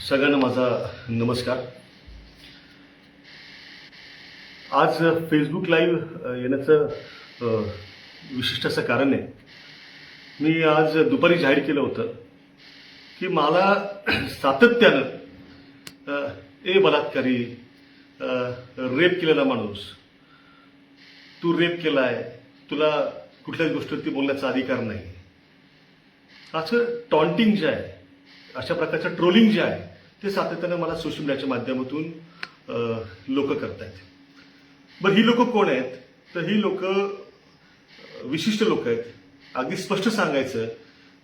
सगळ्यांना माझा नमस्कार. आज फेसबुक लाईव्ह येण्याचं विशिष्ट असं कारण आहे. मी आज दुपारी जाहीर केलं होतं की मला सातत्यानं बलात्कारी, रेप केलेला माणूस, तू रेप केलाय, तुला कुठल्याच गोष्टीवरती बोलण्याचा अधिकार नाही, असं टॉन्टिंग जे आहे, अशा प्रकारचं ट्रोलिंग जे आहे ते सातत्यानं मला सोशल मीडियाच्या माध्यमातून लोक करतायत. बरं, ही लोक कोण आहेत? तर ही लोक विशिष्ट लोक आहेत. अगदी स्पष्ट सांगायचं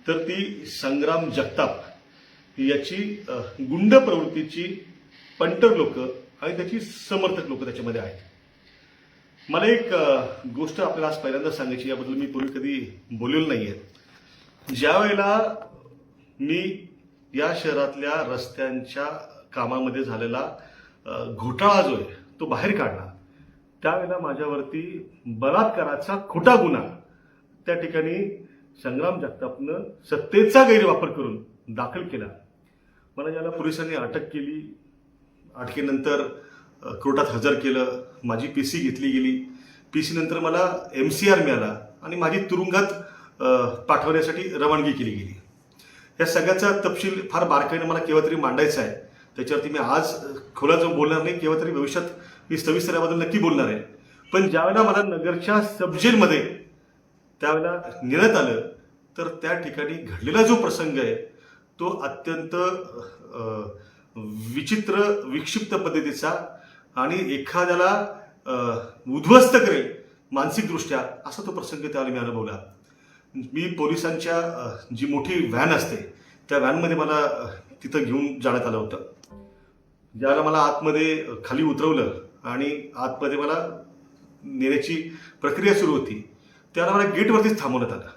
तर ती संग्राम जगताप याची गुंड प्रवृत्तीची पंटर लोक आणि त्याची समर्थक लोक त्याच्यामध्ये आहेत. मला एक गोष्ट आपल्याला आज पहिल्यांदा सांगायची, याबद्दल मी पूर्वी कधी बोललेलो नाहीये. ज्या वेळेला मी या शहरातल्या रस्त्यांच्या कामामध्ये झालेला घोटाळा जो आहे तो बाहेर काढला, त्यावेळेला माझ्यावरती बलात्काराचा खोटा गुन्हा त्या ठिकाणी संग्राम जगतापनं सत्तेचा गैरवापर करून दाखल केला. मला ज्याला पोलिसांनी अटक केली, अटकेनंतर कोर्टात हजर केलं, माझी पीसी घेतली गेली. पीसी नंतर मला MCR मिळाला आणि माझी तुरुंगात पाठवण्यासाठी रवानगी केली गेली. या सगळ्याचा तपशील फार बारकाईने मला केव्हा तरी मांडायचा आहे. त्याच्यावरती मी आज खोलात जाऊन बोलणार नाही, केव्हा तरी भविष्यात मी सविस्तर याबद्दल नक्की बोलणार आहे. पण ज्यावेळेला मला नगरच्या सबजेलमध्ये त्यावेळेला नेण्यात आलं, तर त्या ठिकाणी घडलेला जो प्रसंग आहे तो अत्यंत विचित्र, विक्षिप्त पद्धतीचा आणि एखाद्याला उद्ध्वस्त करेल मानसिकदृष्ट्या, असा तो प्रसंग त्यावेळेला मी अनुभवला. मी पोलिसांच्या जी मोठी व्हॅन असते त्या व्हॅनमध्ये मला तिथं घेऊन जाण्यात आलं होतं. ज्यावेळेला मला आतमध्ये खाली उतरवलं आणि आतमध्ये मला नेण्याची प्रक्रिया सुरू होती, त्यावेळेला मला गेटवरतीच थांबवण्यात आलं.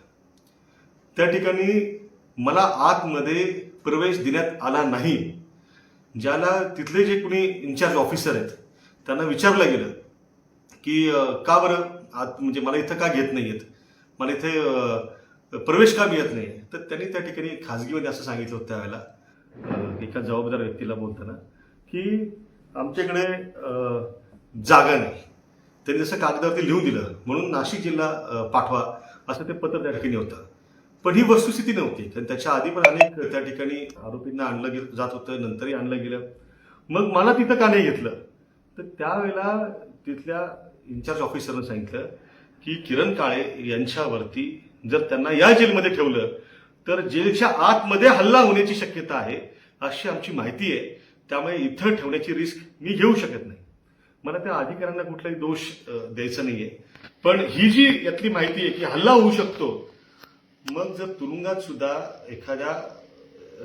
त्या ठिकाणी मला आतमध्ये प्रवेश देण्यात आला नाही. ज्याला तिथले जे कोणी इन्चार्ज ऑफिसर आहेत त्यांना विचारलं गेलं की का बरं आत, म्हणजे मला इथं का घेत नाहीयेत, मला इथे प्रवेश का मिळत नाही. तर त्यांनी त्या ठिकाणी खाजगीमध्ये असं सांगितलं होतं त्यावेळेला एका जबाबदार व्यक्तीला बोलताना की आमच्याकडे जागा नाही. त्यांनी जसं कागदावरती लिहून दिलं म्हणून नाशिक जिल्हा पाठवा असं ते पत्र त्या ठिकाणी होतं. पण ही वस्तुस्थिती नव्हती, कारण त्याच्या आधी पण अनेक त्या ठिकाणी आरोपींना आणलं जात होतं, नंतरही आणलं गेलं. मग मला तिथं का नाही घेतलं? तर त्यावेळेला तिथल्या इन्चार्ज ऑफिसरनं सांगितलं की किरण काळे यांच्यावरती जर त्यांना या जेलमध्ये ठेवलं तर जेलच्या आतमध्ये हल्ला होण्याची शक्यता आहे अशी आमची माहिती आहे, त्यामुळे इथं ठेवण्याची रिस्क मी घेऊ शकत नाही. मला त्या अधिकाऱ्यांना कुठलाही दोष द्यायचा नाहीये, पण ही जी यातली माहिती आहे की हल्ला होऊ शकतो, मग जर तुरुंगात सुद्धा एखाद्या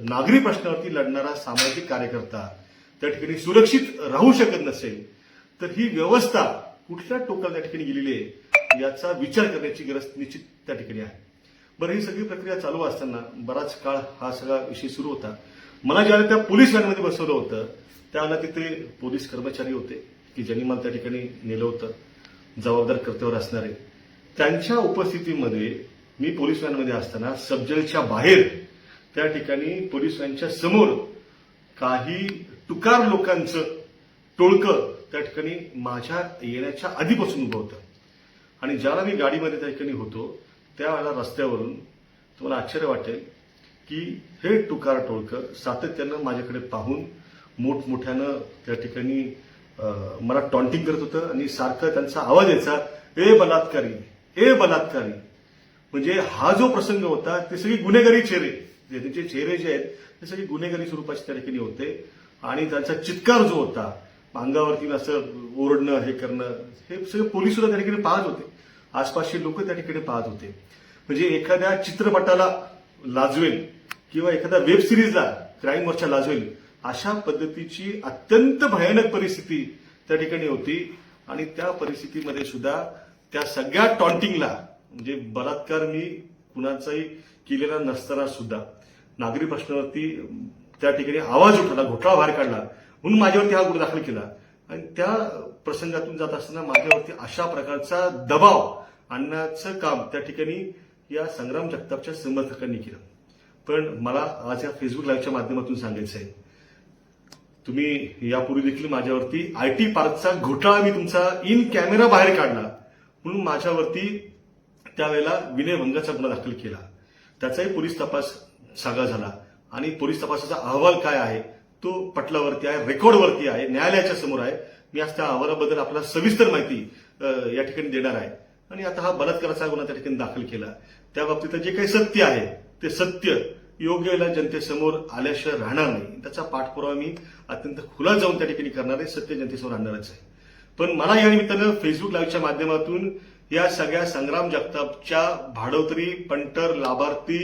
नागरी प्रश्नावरती लढणारा सामाजिक कार्यकर्ता त्या ठिकाणी सुरक्षित राहू शकत नसेल, तर ही व्यवस्था कुठल्या टोकाला त्या ठिकाणी गेलेली आहे याचा विचार करण्याची गरज निश्चित त्या ठिकाणी आहे. बरं, ही सगळी प्रक्रिया चालू असताना बराच काळ हा सगळा विषय सुरू होता. मला ज्यावेळेला त्या पोलीस व्हॅनमध्ये बसवलं होतं त्यावेळेला तिथे पोलीस कर्मचारी होते की ज्यांनी मला त्या ठिकाणी नेलं होतं, जबाबदार कर्तव्यावर असणारे. त्यांच्या उपस्थितीमध्ये मी पोलीस व्हॅनमध्ये असताना सबजेलच्या बाहेर त्या ठिकाणी पोलीस व्हॅनच्या समोर काही टुकार लोकांचं टोळकं त्या ठिकाणी माझ्या येण्याच्या आधीपासून उभं होतं. आणि ज्याला मी गाडीमध्ये त्या ठिकाणी होतो त्यावेळेला रस्त्यावरून तुम्हाला आश्चर्य वाटेल की हे टुकार टोळकं सातत्यानं माझ्याकडे पाहून मोठमोठ्यानं त्या ठिकाणी मला टॉन्टिंग करत होतं आणि सारखं त्यांचा आवाज यायचा, ए बलात्कारी, ए बलात्कारी. म्हणजे हा जो प्रसंग होता ते सगळे गुन्हेगारी चेहरे, त्यांचे चेहरे जे आहेत ते सगळे गुन्हेगारी स्वरूपाचे त्या ठिकाणी होते. आणि त्यांचा चित्कार जो होता, अंगावरती असं ओरडणं, हे करणं, हे सगळे पोलीस सुद्धा त्या ठिकाणी पाहत होते, आसपासचे लोक त्या ठिकाणी पाहत होते. म्हणजे एखाद्या चित्रपटाला लाजवेल किंवा एखाद्या वेब सिरीजला क्राईमवरच्या लाजवेल अशा पद्धतीची अत्यंत भयानक परिस्थिती त्या ठिकाणी होती. आणि त्या परिस्थितीमध्ये सुद्धा त्या सगळ्या टॉन्टिंगला, म्हणजे बलात्कार मी कुणाचाही केलेला नसताना सुद्धा नागरी प्रश्नावरती त्या ठिकाणी आवाज उठवला, घोटाळा बाहेर काढला म्हणून माझ्यावरती हा गुन्हा दाखल केला. आणि त्या प्रसंगातून जात असताना माझ्यावरती अशा प्रकारचा दबाव आणण्याचं काम त्या ठिकाणी या संग्राम जगतापच्या समर्थकांनी केलं. पण मला आज या फेसबुक लाईव्हच्या माध्यमातून सांगायचं आहे तुम्ही यापूर्वी देखील माझ्यावरती IT पार्कचा घोटाळा मी तुमचा इन कॅमेरा बाहेर काढला म्हणून माझ्यावरती त्यावेळेला विनयभंगाचा गुन्हा दाखल केला. त्याचाही पोलीस तपास सागा झाला आणि पोलीस तपासाचा अहवाल काय आहे तो पटलावरती आहे, रेकॉर्डवरती आहे, न्यायालयाच्या समोर आहे. मी आज त्या अहवालाबद्दल आपल्याला सविस्तर माहिती या ठिकाणी देणार आहे. आणि आता हा बलात्काराचा गुन्हा त्या ठिकाणी दाखल केला. त्या बाबतीत जे काही सत्य आहे ते सत्य योग्य वेळेला जनतेसमोर आल्याशिवाय राहणार नाही. त्याचा पाठपुरावा मी अत्यंत खुला जाऊन त्या ठिकाणी करणार आहे. सत्य जनतेसमोर आणणारच आहे. पण मला या निमित्तानं फेसबुक लाईव्हच्या माध्यमातून या सगळ्या संग्राम जगतापच्या भाडोत्री, पंटर, लाभार्थी,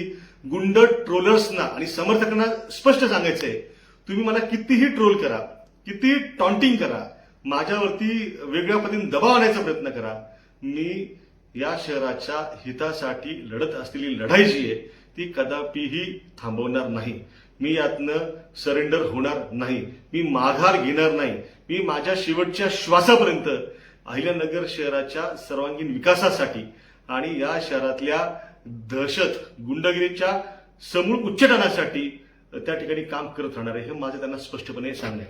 गुंड, ट्रोलर्सना आणि समर्थकांना स्पष्ट सांगायचंय, तुम्ही मला कितीही ट्रोल करा, कितीही टॉन्टिंग करा, माझ्यावरती वेगळ्या पद्धतीने दबाव आणायचा प्रयत्न करा, मी या शहराच्या हितासाठी लढत असलेली लढाई जी आहे ती कदापिही थांबवणार नाही. मी यातनं सरेंडर होणार नाही. मी माघार घेणार नाही. मी माझ्या शेवटच्या श्वासापर्यंत अहिल्यानगर शहराच्या सर्वांगीण विकासासाठी आणि या शहरातल्या दहशत, गुंडगिरीच्या समूळ उच्चाटनासाठी त्या ठिकाणी काम करत राहणार आहे. हे माझं त्यांना स्पष्टपणे सांगणे.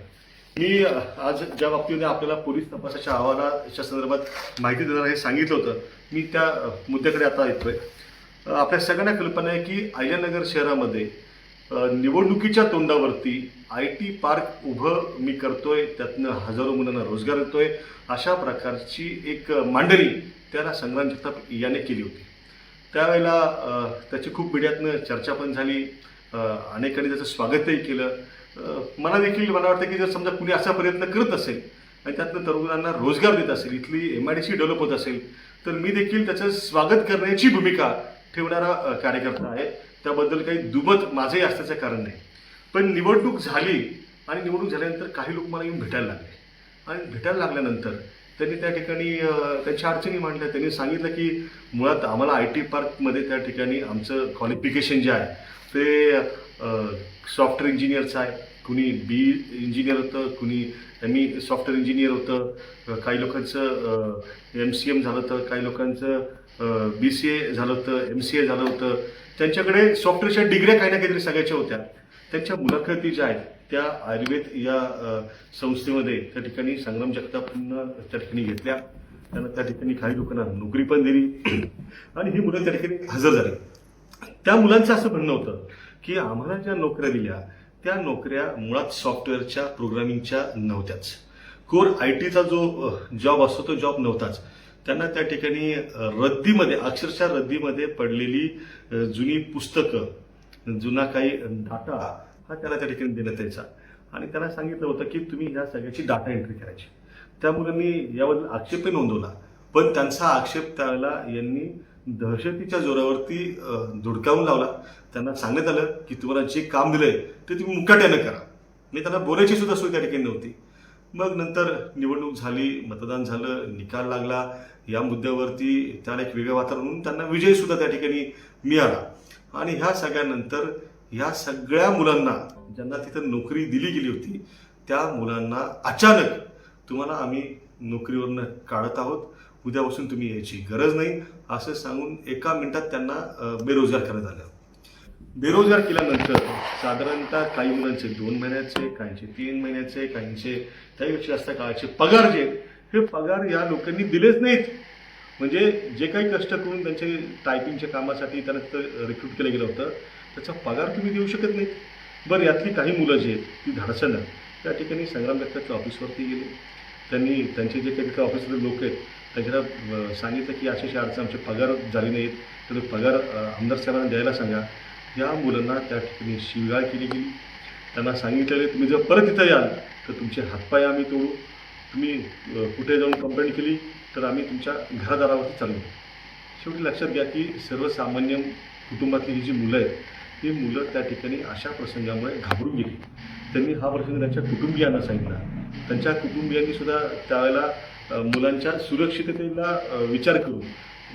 मी आज ज्या बाबतीने आपल्याला पोलीस तपासाच्या अहवालाच्या संदर्भात माहिती देणार हे सांगितलं होतं, मी त्या मुद्द्याकडे आता येतोय. आपल्या सगळ्यांना कल्पना आहे की अहिल्यानगर शहरामध्ये निवडणुकीच्या तोंडावरती IT पार्क उभं मी करतोय, त्यातनं हजारो मुलांना रोजगार देतोय, अशा प्रकारची एक मांडणी त्याला संग्राम जगताप याने केली होती. त्यावेळेला त्याची खूप मीडियातनं चर्चा पण झाली, अनेकांनी त्याचं स्वागतही केलं. मला वाटतं की जर समजा कुणी असा प्रयत्न करत असेल आणि त्यातनं तरुणांना रोजगार देत असेल, इथली MIDC डेव्हलप होत असेल, तर मी देखील त्याचं स्वागत करण्याची भूमिका ठेवणारा कार्यकर्ता आहे. त्याबद्दल काही दुमत माझंही असण्याचं कारण नाही. पण निवडणूक झाली आणि निवडणूक झाल्यानंतर काही लोक मला येऊन भेटायला लागले आणि भेटायला लागल्यानंतर त्यांनी त्या ठिकाणी त्यांच्या अडचणी मांडल्या. त्यांनी सांगितलं की मुळात आम्हाला IT पार्कमध्ये त्या ठिकाणी आमचं क्वालिफिकेशन जे आहे ते सॉफ्टवेअर इंजिनियरचं आहे. कुणी BE इंजिनियर होतं, कुणी ME सॉफ्टवेअर इंजिनियर होतं, काही लोकांचं MCM झालं होतं, काही लोकांचं BCA झालं होतं, MCA झालं होतं. त्यांच्याकडे सॉफ्टवेअरच्या डिग्र्या काही ना काहीतरी सगळ्याच्या होत्या. त्यांच्या मुलाखती ज्या आहेत त्या आयुर्वेद या संस्थेमध्ये त्या ठिकाणी संग्राम जगतापांना त्या ठिकाणी घेतल्या. त्यांना त्या ठिकाणी काही लोकांना नोकरी पण दिली आणि ही मुलं त्या ठिकाणी हजर झाली. त्या मुलांचं असं म्हणणं होतं की आम्हाला ज्या नोकऱ्या दिल्या त्या नोकऱ्या मुळात सॉफ्टवेअरच्या, प्रोग्रामिंगच्या नव्हत्याच. कोर ITचा जो जॉब असतो तो जॉब नव्हताच. त्यांना त्या ठिकाणी रद्दीमध्ये, अक्षरशः रद्दीमध्ये पडलेली जुनी पुस्तकं, जुना काही डाटा हा त्याला त्या ठिकाणी देण्यात यायचा आणि त्यांना सांगितलं होतं की तुम्ही ह्या सगळ्याची डाटा एंट्री करायची. त्या मुलांनी याबद्दल आक्षेपही नोंदवला, पण त्यांचा आक्षेप त्यावेळेला यांनी दहशतीच्या जोरावरती धुडकावून लावला. त्यांना सांगण्यात आलं की तुम्हाला जे काम दिलंय ते तुम्ही मुकाट्यानं करा. मी त्यांना बोलायची सुद्धा सोय त्या ठिकाणी नव्हती. मग नंतर निवडणूक झाली, मतदान झालं, निकाल लागला. या मुद्द्यावरती त्याला एक वेगळं वातावरण म्हणून त्यांना विजय सुद्धा त्या ठिकाणी मिळाला. आणि ह्या सगळ्यानंतर ह्या सगळ्या मुलांना ज्यांना तिथं नोकरी दिली गेली होती त्या मुलांना अचानक तुम्हाला आम्ही नोकरीवरनं काढत आहोत, उद्यापासून तुम्ही यायची गरज नाही असं सांगून एका मिनिटात त्यांना बेरोजगार करण्यात आलं. बेरोजगार केल्यानंतर साधारणतः काही मुलांचे 2 महिन्याचे, काहींचे 3 महिन्याचे, काहींचे त्यापेक्षा जास्त काळाचे पगार जे हे पगार या लोकांनी दिलेच नाहीत. म्हणजे जे काही कष्ट करून त्यांचे टायपिंगच्या कामासाठी त्यांना रिक्रूट केलं गेलं होतं त्याचा पगार तुम्ही देऊ शकत नाहीत. बरं, यातली काही मुलं जी आहेत ती धाडसानं त्या ठिकाणी संग्राम जगतापच्या ऑफिसवरती गेली. त्यांनी त्यांचे जे काही ऑफिसमध्ये लोक आहेत त्यांच्याला सांगितलं की अशा अडचण आमचे पगार झाले नाहीत, तर पगार आमदार साहेबांना द्यायला सांगा. या मुलांना त्या ठिकाणी शिवीगाळ केली गेली. त्यांना सांगितलेले तुम्ही जर परत इथं याल तर तुमचे हातपाय आम्ही तोडू, तुम्ही कुठे जाऊन कंप्लेंट केली तर आम्ही तुमच्या घरादारावरती चालू. शेवटी लक्षात घ्या की सर्वसामान्य कुटुंबातली ही जी मुलं आहेत ती मुलं त्या ठिकाणी अशा प्रसंगामुळे घाबरून गेली. त्यांनी हा प्रसंग त्यांच्या कुटुंबियांना सांगितला. त्यांच्या कुटुंबियांनी सुद्धा त्यावेळेला मुलांच्या सुरक्षिततेला विचार करून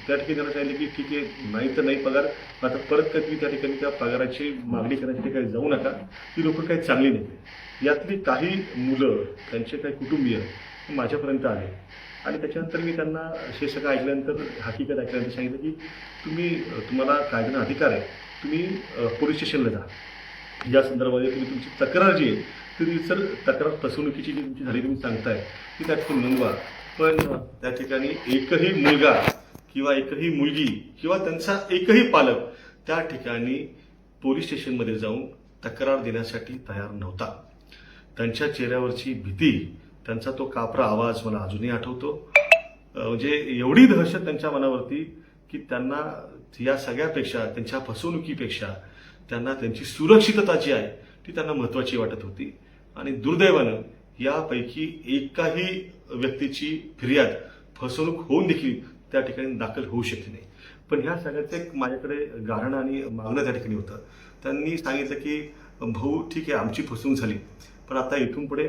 त्या ठिकाणी त्यांना सांगितलं की ठीक आहे, नाही तर नाही पगार, आता परत काय तुम्ही त्या ठिकाणी त्या पगाराची मागणी करण्यासाठी काही जाऊ नका, ती लोकं काही चांगली नाही. यातली काही मुलं, त्यांचे काही कुटुंबीय माझ्यापर्यंत आले आणि त्याच्यानंतर मी त्यांना हे सगळं ऐकल्यानंतर, हकीकत ऐकल्यानंतर सांगितलं की तुम्हाला कायद्याने अधिकार आहे, तुम्ही पोलीस स्टेशनला जा. या संदर्भामध्ये तुम्ही तुमची तक्रार जी आहे ती सर तक्रार फसवणुकीची जी तुमची झाली तुम्ही सांगताय ती त्या ठिकाणी नोंदवा. पण त्या ठिकाणी एकही मुलगा किंवा एकही मुलगी किंवा त्यांचा एकही पालक त्या ठिकाणी पोलीस स्टेशनमध्ये जाऊन तक्रार देण्यासाठी तयार नव्हता. त्यांच्या चेहऱ्यावरची भीती, त्यांचा तो कापरा आवाज मला अजूनही आठवतो. म्हणजे एवढी दहशत त्यांच्या मनावरती की त्यांना या सगळ्यापेक्षा, त्यांच्या फसवणुकीपेक्षा त्यांना त्यांची सुरक्षितता जी आहे ती त्यांना महत्त्वाची वाटत होती. आणि दुर्दैवानं यापैकी एकाही व्यक्तीची फिर्याद फसवणूक होऊन देखील त्या ठिकाणी दाखल होऊ शकली नाही. पण ह्या सगळ्याचं एक माझ्याकडे गाऱ्हाण आणि मागणं त्या ठिकाणी होतं. त्यांनी सांगितलं की भाऊ ठीक आहे, आमची फसवणूक झाली, पण आता इथून पुढे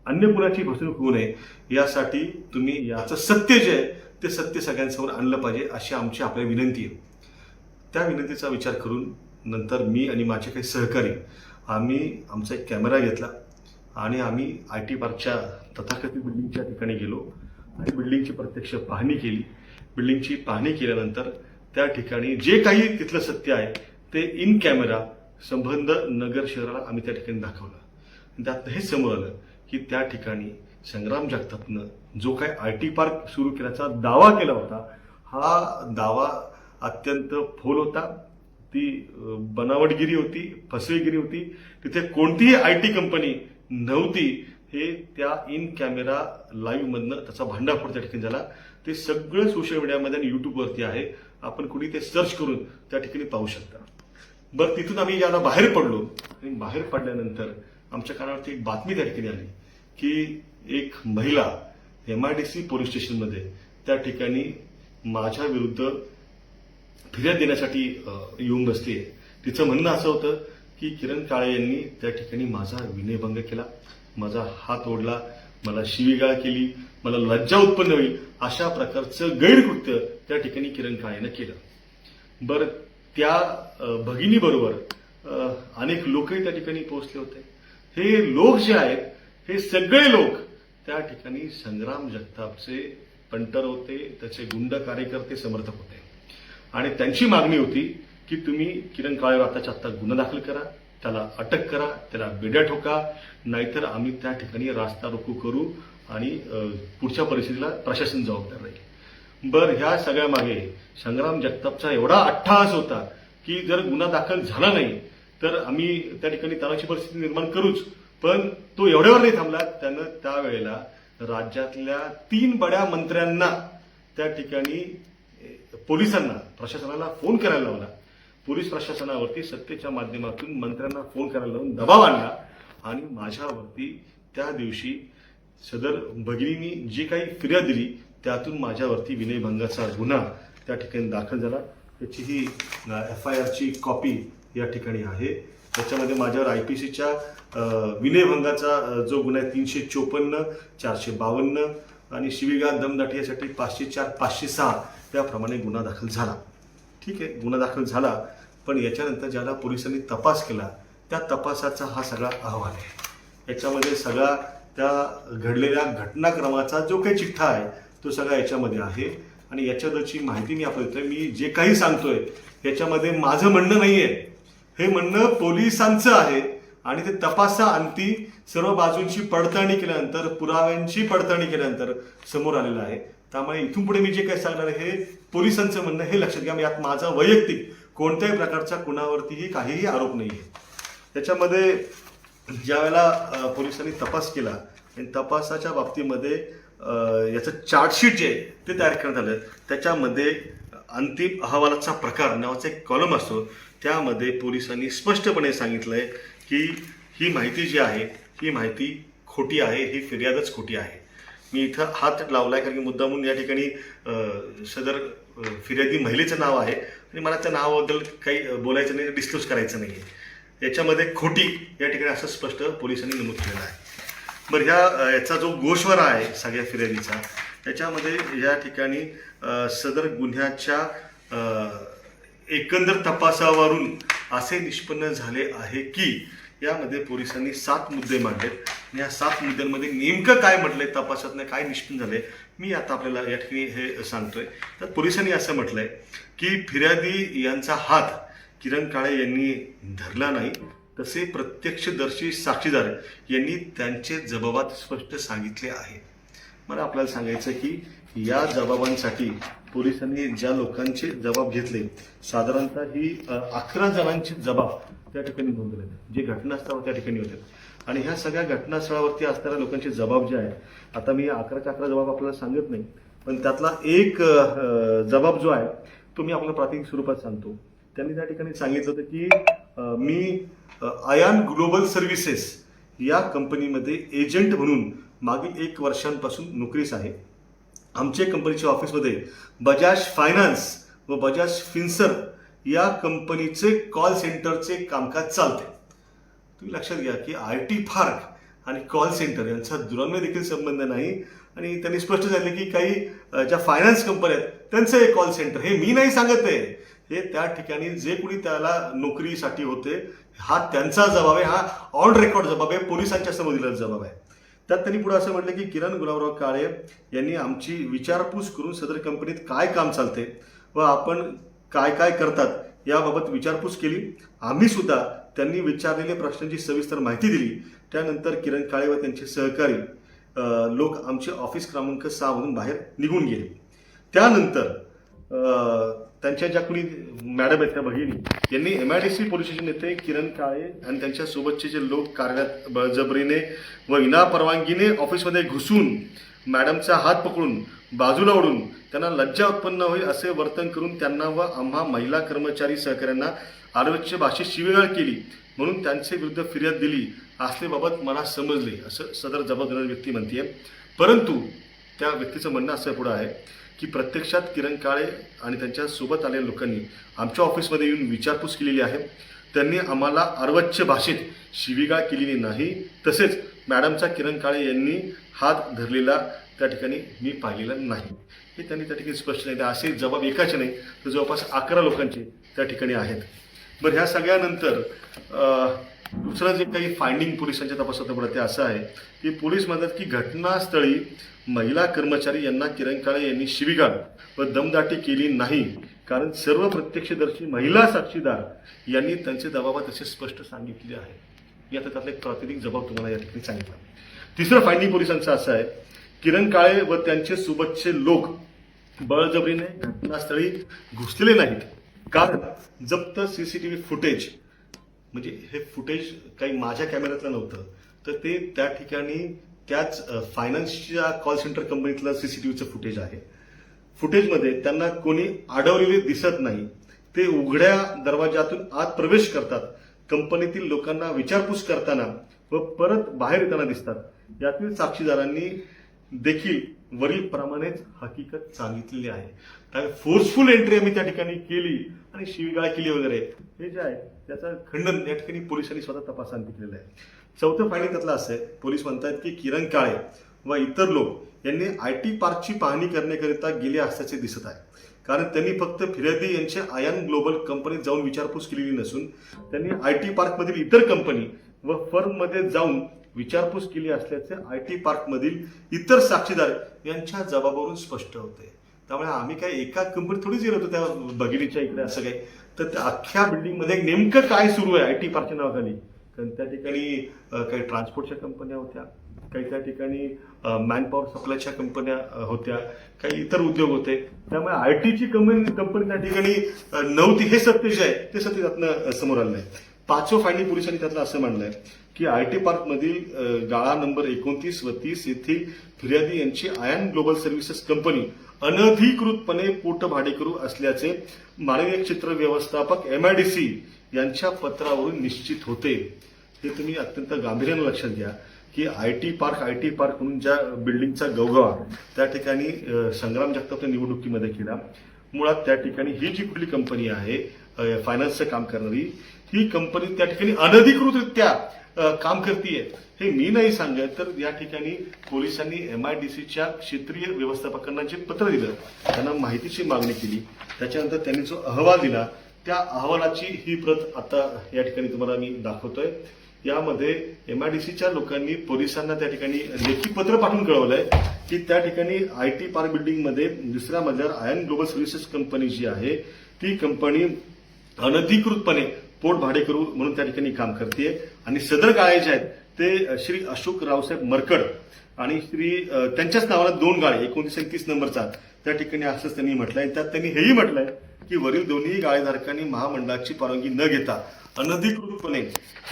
अन्य कुणाची फसवणूक होऊ नये यासाठी तुम्ही याचं सत्य जे आहे ते सत्य सगळ्यांसमोर आणलं पाहिजे अशी आमची आपल्याला विनंती आहे. त्या विनंतीचा विचार करून नंतर मी आणि माझे काही सहकारी आम्ही आमचा एक कॅमेरा घेतला आणि आम्ही IT पार्कच्या तथाकथित बिल्डिंगच्या ठिकाणी गेलो आणि बिल्डिंगची प्रत्यक्ष पाहणी केली. बिल्डिंगची पाहणी केल्यानंतर त्या ठिकाणी जे काही तिथलं सत्य आहे ते इन कॅमेरा संबंध नगर शहराला आम्ही त्या ठिकाणी दाखवलं. त्यात हे समोर आलं की त्या ठिकाणी संग्राम जगतापनं जो काही IT पार्क सुरू केल्याचा दावा केला होता, हा दावा अत्यंत फोल होता. ती बनावटगिरी होती, फसवेगिरी होती. तिथे कोणतीही IT कंपनी नव्हती. हे त्या इन कॅमेरा लाईव्ह मधनं त्याचा भांडाफोड त्या ठिकाणी झाला. ते सगळं सोशल मीडियामध्ये आणि युट्यूबवरती आहे. आपण कुणी ते सर्च करून त्या ठिकाणी पाहू शकता. बरं, तिथून आम्ही ज्याला बाहेर पडलो आणि बाहेर पडल्यानंतर आमच्या कानावरती एक बातमी त्या ठिकाणी आली की एक महिला MIDC पोलीस स्टेशनमध्ये त्या ठिकाणी माझ्या विरुद्ध फिर्याद देण्यासाठी येऊन बसते. तिचं म्हणणं असं होतं की किरण काळे यांनी त्या ठिकाणी माझा विनयभंग केला, माझा हात ओढला, मला शिवीगाळ केली, मला लज्जा उत्पन्न होईल अशा प्रकारचं गैरकृत्य त्या ठिकाणी किरण काळेनं केलं. बरं, त्या भगिनीबरोबर अनेक लोकही त्या ठिकाणी पोहोचले होते. हे लोक जे आहेत हे सगळे लोक त्या ठिकाणी संग्राम जगतापचे पंटर होते, त्याचे गुंड कार्यकर्ते समर्थक होते. आणि त्यांची मागणी होती की तुम्ही किरण काळेवर आताच्या आत्ता गुन्हा दाखल करा, त्याला अटक करा, त्याला बेड्या ठोका, नाहीतर आम्ही त्या ठिकाणी रास्ता रोको करू आणि पुढच्या परिस्थितीला प्रशासन जबाबदार राहील. बरं, ह्या सगळ्या मागे संग्राम जगतापचा एवढा अट्टहास होता की जर गुन्हा दाखल झाला नाही तर आम्ही त्या ठिकाणी तणावाची परिस्थिती निर्माण करूच. पण तो एवढ्यावर नाही थांबला. त्यानं त्यावेळेला राज्यातल्या 3 बड्या मंत्र्यांना त्या ठिकाणी पोलिसांना, प्रशासनाला फोन करायला लावला. पोलीस प्रशासनावरती सत्तेच्या माध्यमातून मंत्र्यांना फोन करायला लावून दबाव आणला आणि माझ्यावरती त्या दिवशी सदर भगिनींनी जी काही फिर्याद दिली त्यातून माझ्यावरती विनयभंगाचा गुन्हा त्या ठिकाणी दाखल झाला. त्याची ही FIRची कॉपी या ठिकाणी आहे. त्याच्यामध्ये माझ्यावर IPCच्या विनयभंगाचा जो गुन्हा आहे 354, 452 आणि शिवीगाळ दमदाटी यासाठी 504, 506 त्याप्रमाणे गुन्हा दाखल झाला. ठीक आहे, गुन्हा दाखल झाला. पण याच्यानंतर ज्याला पोलिसांनी तपास केला त्या तपासाचा हा सगळा अहवाल आहे. याच्यामध्ये सगळा त्या घडलेल्या घटनाक्रमाचा जो काही चिठ्ठा आहे तो सगळा याच्यामध्ये आहे. आणि याच्याबद्दलची माहिती मी आपल्याला देतोय. मी जे काही सांगतोय याच्यामध्ये माझं म्हणणं नाहीये, हे म्हणणं पोलिसांचं आहे. आणि ते तपासाअंती सर्व बाजूंची पडताळणी केल्यानंतर, पुराव्यांची पडताळणी केल्यानंतर समोर आलेलं आहे. त्यामुळे इथून पुढे मी जे काही सांगणार आहे हे पोलिसांचं म्हणणं, हे लक्षात घ्या. यात माझा वैयक्तिक कोणत्याही प्रकारचा कुणावरतीही काहीही आरोप नाहीये. त्याच्यामध्ये ज्या वेळेला पोलिसांनी तपास केला आणि तपासाच्या बाबतीमध्ये याचं चार्जशीट जे आहे ते तयार करण्यात आलं. त्याच्यामध्ये अंतिम अहवालाचा प्रकार नावाचा एक कॉलम असतो. त्यामध्ये पोलिसांनी स्पष्टपणे सांगितलंय की ही माहिती जी आहे ही माहिती खोटी आहे, ही फिर्यादच खोटी आहे. मी इथं हात लावलाय कारण की मुद्दामून या ठिकाणी सदर फिर्यादी महिलेचं नाव आहे आणि मला त्या नावाबद्दल काही बोलायचं नाही, डिस्क्लोज करायचं नाही. याच्यामध्ये खोटी या ठिकाणी असं स्पष्ट पोलिसांनी नमूद केलेलं आहे. बरं, याचा जो गोषवारा आहे सगळ्या फिर्यादीचा त्याच्यामध्ये या ठिकाणी सदर गुन्ह्याच्या एकंदर तपासावरून असे निष्पन्न झाले आहे की यामध्ये पोलिसांनी 7 मुद्दे मांडलेत आणि या 7 मुद्द्यांमध्ये नेमकं काय म्हटलंय, तपासातनं काय निष्पन्न झालंय, मी आता आपल्याला या ठिकाणी हे सांगतोय. तर पोलिसांनी असं म्हटलंय की फिर्यादी यांचा हात किरण काळे यांनी धरला नाही, तसे प्रत्यक्षदर्शी साक्षीदार यांनी त्यांचे जबाबात स्पष्ट सांगितले आहे. मला आपल्याला सांगायचं की या जबाबांसाठी पोलिसांनी ज्या लोकांचे जबाब घेतले, साधारणतः ही 11 जणांचे जबाब त्या ठिकाणी नोंदवले, जे घटनास्थळावर त्या ठिकाणी होते. आणि ह्या सगळ्या घटनास्थळावरती असणाऱ्या लोकांचे जबाब जे आहेत, आता मी 11 जबाब आपल्याला सांगत नाही, पण त्यातला एक जबाब जो आहे तो मी आपल्याला प्राथमिक स्वरूपात सांगतो. त्यांनी त्या ठिकाणी सांगितलं होतं की मी आयान ग्लोबल सर्व्हिसेस या कंपनीमध्ये एजंट म्हणून मागील 1 वर्षांपासून नोकरीस आहे. आमच्या कंपनीच्या ऑफिसमध्ये बजाज फायनान्स व बजाज फिन्सर या कंपनीचे कॉल सेंटरचे कामकाज चालते. तुम्ही लक्षात घ्या की IT पार्क आणि कॉल सेंटर यांचा दुरान्वय देखील संबंध नाही. आणि त्यांनी स्पष्ट झाले की काही ज्या फायनान्स कंपन्या आहेत त्यांचं हे कॉल सेंटर, हे मी नाही सांगत आहे, हे त्या ठिकाणी जे कोणी त्याला नोकरीसाठी होते हा त्यांचा जबाब आहे, हा ऑन रेकॉर्ड जबाब आहे, पोलिसांच्या समोर दिलेला जबाब आहे. त्यात त्यांनी पुढे असं म्हटलं की किरण गुलाबराव काळे यांनी आमची विचारपूस करून सदर कंपनीत काय काम चालते व आपण काय काय करतात याबाबत विचारपूस केली. आम्ही सुद्धा त्यांनी विचारलेल्या प्रश्नांची सविस्तर माहिती दिली. त्यानंतर किरण काळे व त्यांचे सहकारी लोक आमचे ऑफिस क्रमांक 6 मधून बाहेर निघून गेले. त्यानंतर त्यांच्या ज्या कोणी मॅडम आहेत त्या भगिनी यांनी MIDC पोलीस स्टेशन येथे किरण काळे आणि त्यांच्या सोबतचे जे लोक कार्यालयात बळजबरीने व विनापरवानगीने ऑफिसमध्ये घुसून मॅडमचा हात पकडून बाजूला ओढून त्यांना लज्जा उत्पन्न होईल असे वर्तन करून त्यांना व आम्हा महिला कर्मचारी सहकाऱ्यांना आरवच्य भाषेत शिवीगाळ केली म्हणून त्यांचे विरुद्ध फिर्याद दिली असल्याबाबत मला समजले, असं सदर जबाब देणारी व्यक्ती म्हणते. परंतु त्या व्यक्तीचं म्हणणं असं पुढं आहे की प्रत्यक्षात किरण काळे आणि त्यांच्या सोबत आलेल्या लोकांनी आमच्या ऑफिसमध्ये येऊन विचारपूस केलेली आहे. त्यांनी आम्हाला अर्वाच्य भाषेत शिवीगाळ केलेली नाही. तसेच मॅडमचा किरण काळे यांनी हात धरलेला त्या ठिकाणी मी पाहिलेला नाही, हे त्यांनी त्या ठिकाणी स्पष्ट नाही. असे जबाब एकाचे नाही तर जवळपास 11 लोकांचे त्या ठिकाणी आहेत. बरं, ह्या सगळ्यानंतर दुसरं जे काही फाइंडिंग पोलिसांच्या तपासात पडतं ते असं आहे की पोलीस म्हणतात की घटनास्थळी महिला कर्मचारी यांना किरण काळे यांनी शिवीगाळ व दमदाटी केली नाही, कारण सर्व प्रत्यक्षदर्शी महिला साक्षीदार यांनी त्यांचे जबाबात असे स्पष्ट सांगितले आहे. मी आता त्यातला एक प्रातिनिधिक जबाब तुम्हाला या ठिकाणी सांगितला. तिसरं फाइंडिंग पोलिसांचं असं आहे किरण काळे व त्यांचे सोबतचे लोक बळजबरीने घटनास्थळी घुसलेले नाहीत, कारण जप्त CCTV फुटेज, म्हणजे हे फुटेज काही माझ्या कॅमेऱ्यातलं नव्हतं, तर ते त्या ठिकाणी त्याच फायनान्सच्या कॉल सेंटर कंपनीतलं CCTVचं फुटेज आहे. फुटेजमध्ये त्यांना कोणी अडवलेले दिसत नाही. ते उघड्या दरवाजातून आत प्रवेश करतात, कंपनीतील लोकांना विचारपूस करताना व परत बाहेर येताना दिसतात. यातील साक्षीदारांनी देखील वरील प्रमाणेच हकीकत सांगितलेली आहे. त्यामुळे फोर्सफुल एंट्री आम्ही त्या ठिकाणी केली आणि शिवीगाळ केली वगैरे हे जे आहे त्याचं खंडन या ठिकाणी पोलिसांनी स्वतः तपासांत केलेलं आहे. चौथं फायडिंग त्यातलं असं आहे, पोलीस म्हणतात की किरण काळे व इतर लोक यांनी IT पार्कची पाहणी करण्याकरिता गेले असल्याचे दिसत आहे, कारण त्यांनी फक्त फिर्यादी यांच्या आयान ग्लोबल कंपनीत जाऊन विचारपूस केलेली नसून त्यांनी IT पार्कमधील इतर कंपनी व फर्ममध्ये जाऊन विचारपूस केली असल्याचे IT पार्कमधील इतर साक्षीदार यांच्या जबाबावरून स्पष्ट होते. त्यामुळे आम्ही काही एका कंपनीत थोडीच गेलो होतो त्या भगिनीच्या इकडे असं काही, तर त्या अख्ख्या बिल्डिंगमध्ये नेमकं काय सुरू आहे IT पार्कच्या नावाखाली, कारण त्या ठिकाणी काही ट्रान्सपोर्टच्या कंपन्या होत्या, काही त्या ठिकाणी मॅनपॉवर सप्लायच्या कंपन्या होत्या, काही इतर उद्योग होते. त्यामुळे ITची कंपनी त्या ठिकाणी नव्हती, हे सत्य जे आहे ते सत्य त्यातनं समोर आलं आहे. 5वं फाइंडिंग पोलिसांनी त्यातलं असं म्हणलंय की IT पार्कमधील गाळा नंबर 29 व 30 येथील फिर्यादी यांची आयन ग्लोबल सर्व्हिसेस कंपनी अनधिकृतपणे पोटभाडेकरू असल्याचे माननीय क्षेत्र व्यवस्थापक MIDC यांच्या पत्रावरून निश्चित होते. हे तुम्ही अत्यंत गांभीर्याने लक्षात घ्या की IT पार्क म्हणून ज्या बिल्डिंगचा गवगवा त्या ठिकाणी संग्राम जगतापच्या निवडणुकीमध्ये केला. मुळात त्या ठिकाणी ही जी कुठली कंपनी आहे फायनान्सचं काम करणारी, ही कंपनी त्या ठिकाणी अनधिकृतरित्या काम करतीये हे मी नाही सांगत, तर या ठिकाणी पोलिसांनी MIDCच्या क्षेत्रीय व्यवस्थापकांना जे पत्र दिलं, त्यांना माहितीची मागणी केली, त्याच्यानंतर त्यांनी जो अहवाल दिला त्या अहवालाची ही प्रत आता या ठिकाणी तुम्हाला मी दाखवतोय. यामध्ये MIDCच्या लोकांनी पोलिसांना त्या ठिकाणी लेखी पत्र पाठवून कळवलंय की त्या ठिकाणी IT पार्क बिल्डिंगमध्ये दुसऱ्या मजल्यावर आयन ग्लोबल सर्व्हिसेस कंपनी जी आहे ती कंपनी अनधिकृतपणे पोट भाडेकरू म्हणून त्या ठिकाणी काम करते आणि सदर गाळे जे आहेत ते श्री अशोक रावसाहेब मरकड आणि त्यांच्याच नावाला 2 गाळे 1931 नंबरचा त्या ठिकाणी असंच त्यांनी म्हटलंय. त्यात त्यांनी हेही म्हटलंय की वरील दोन्ही गाळेधारकांनी महामंडळाची परवानगी न घेता अनधिकृतपणे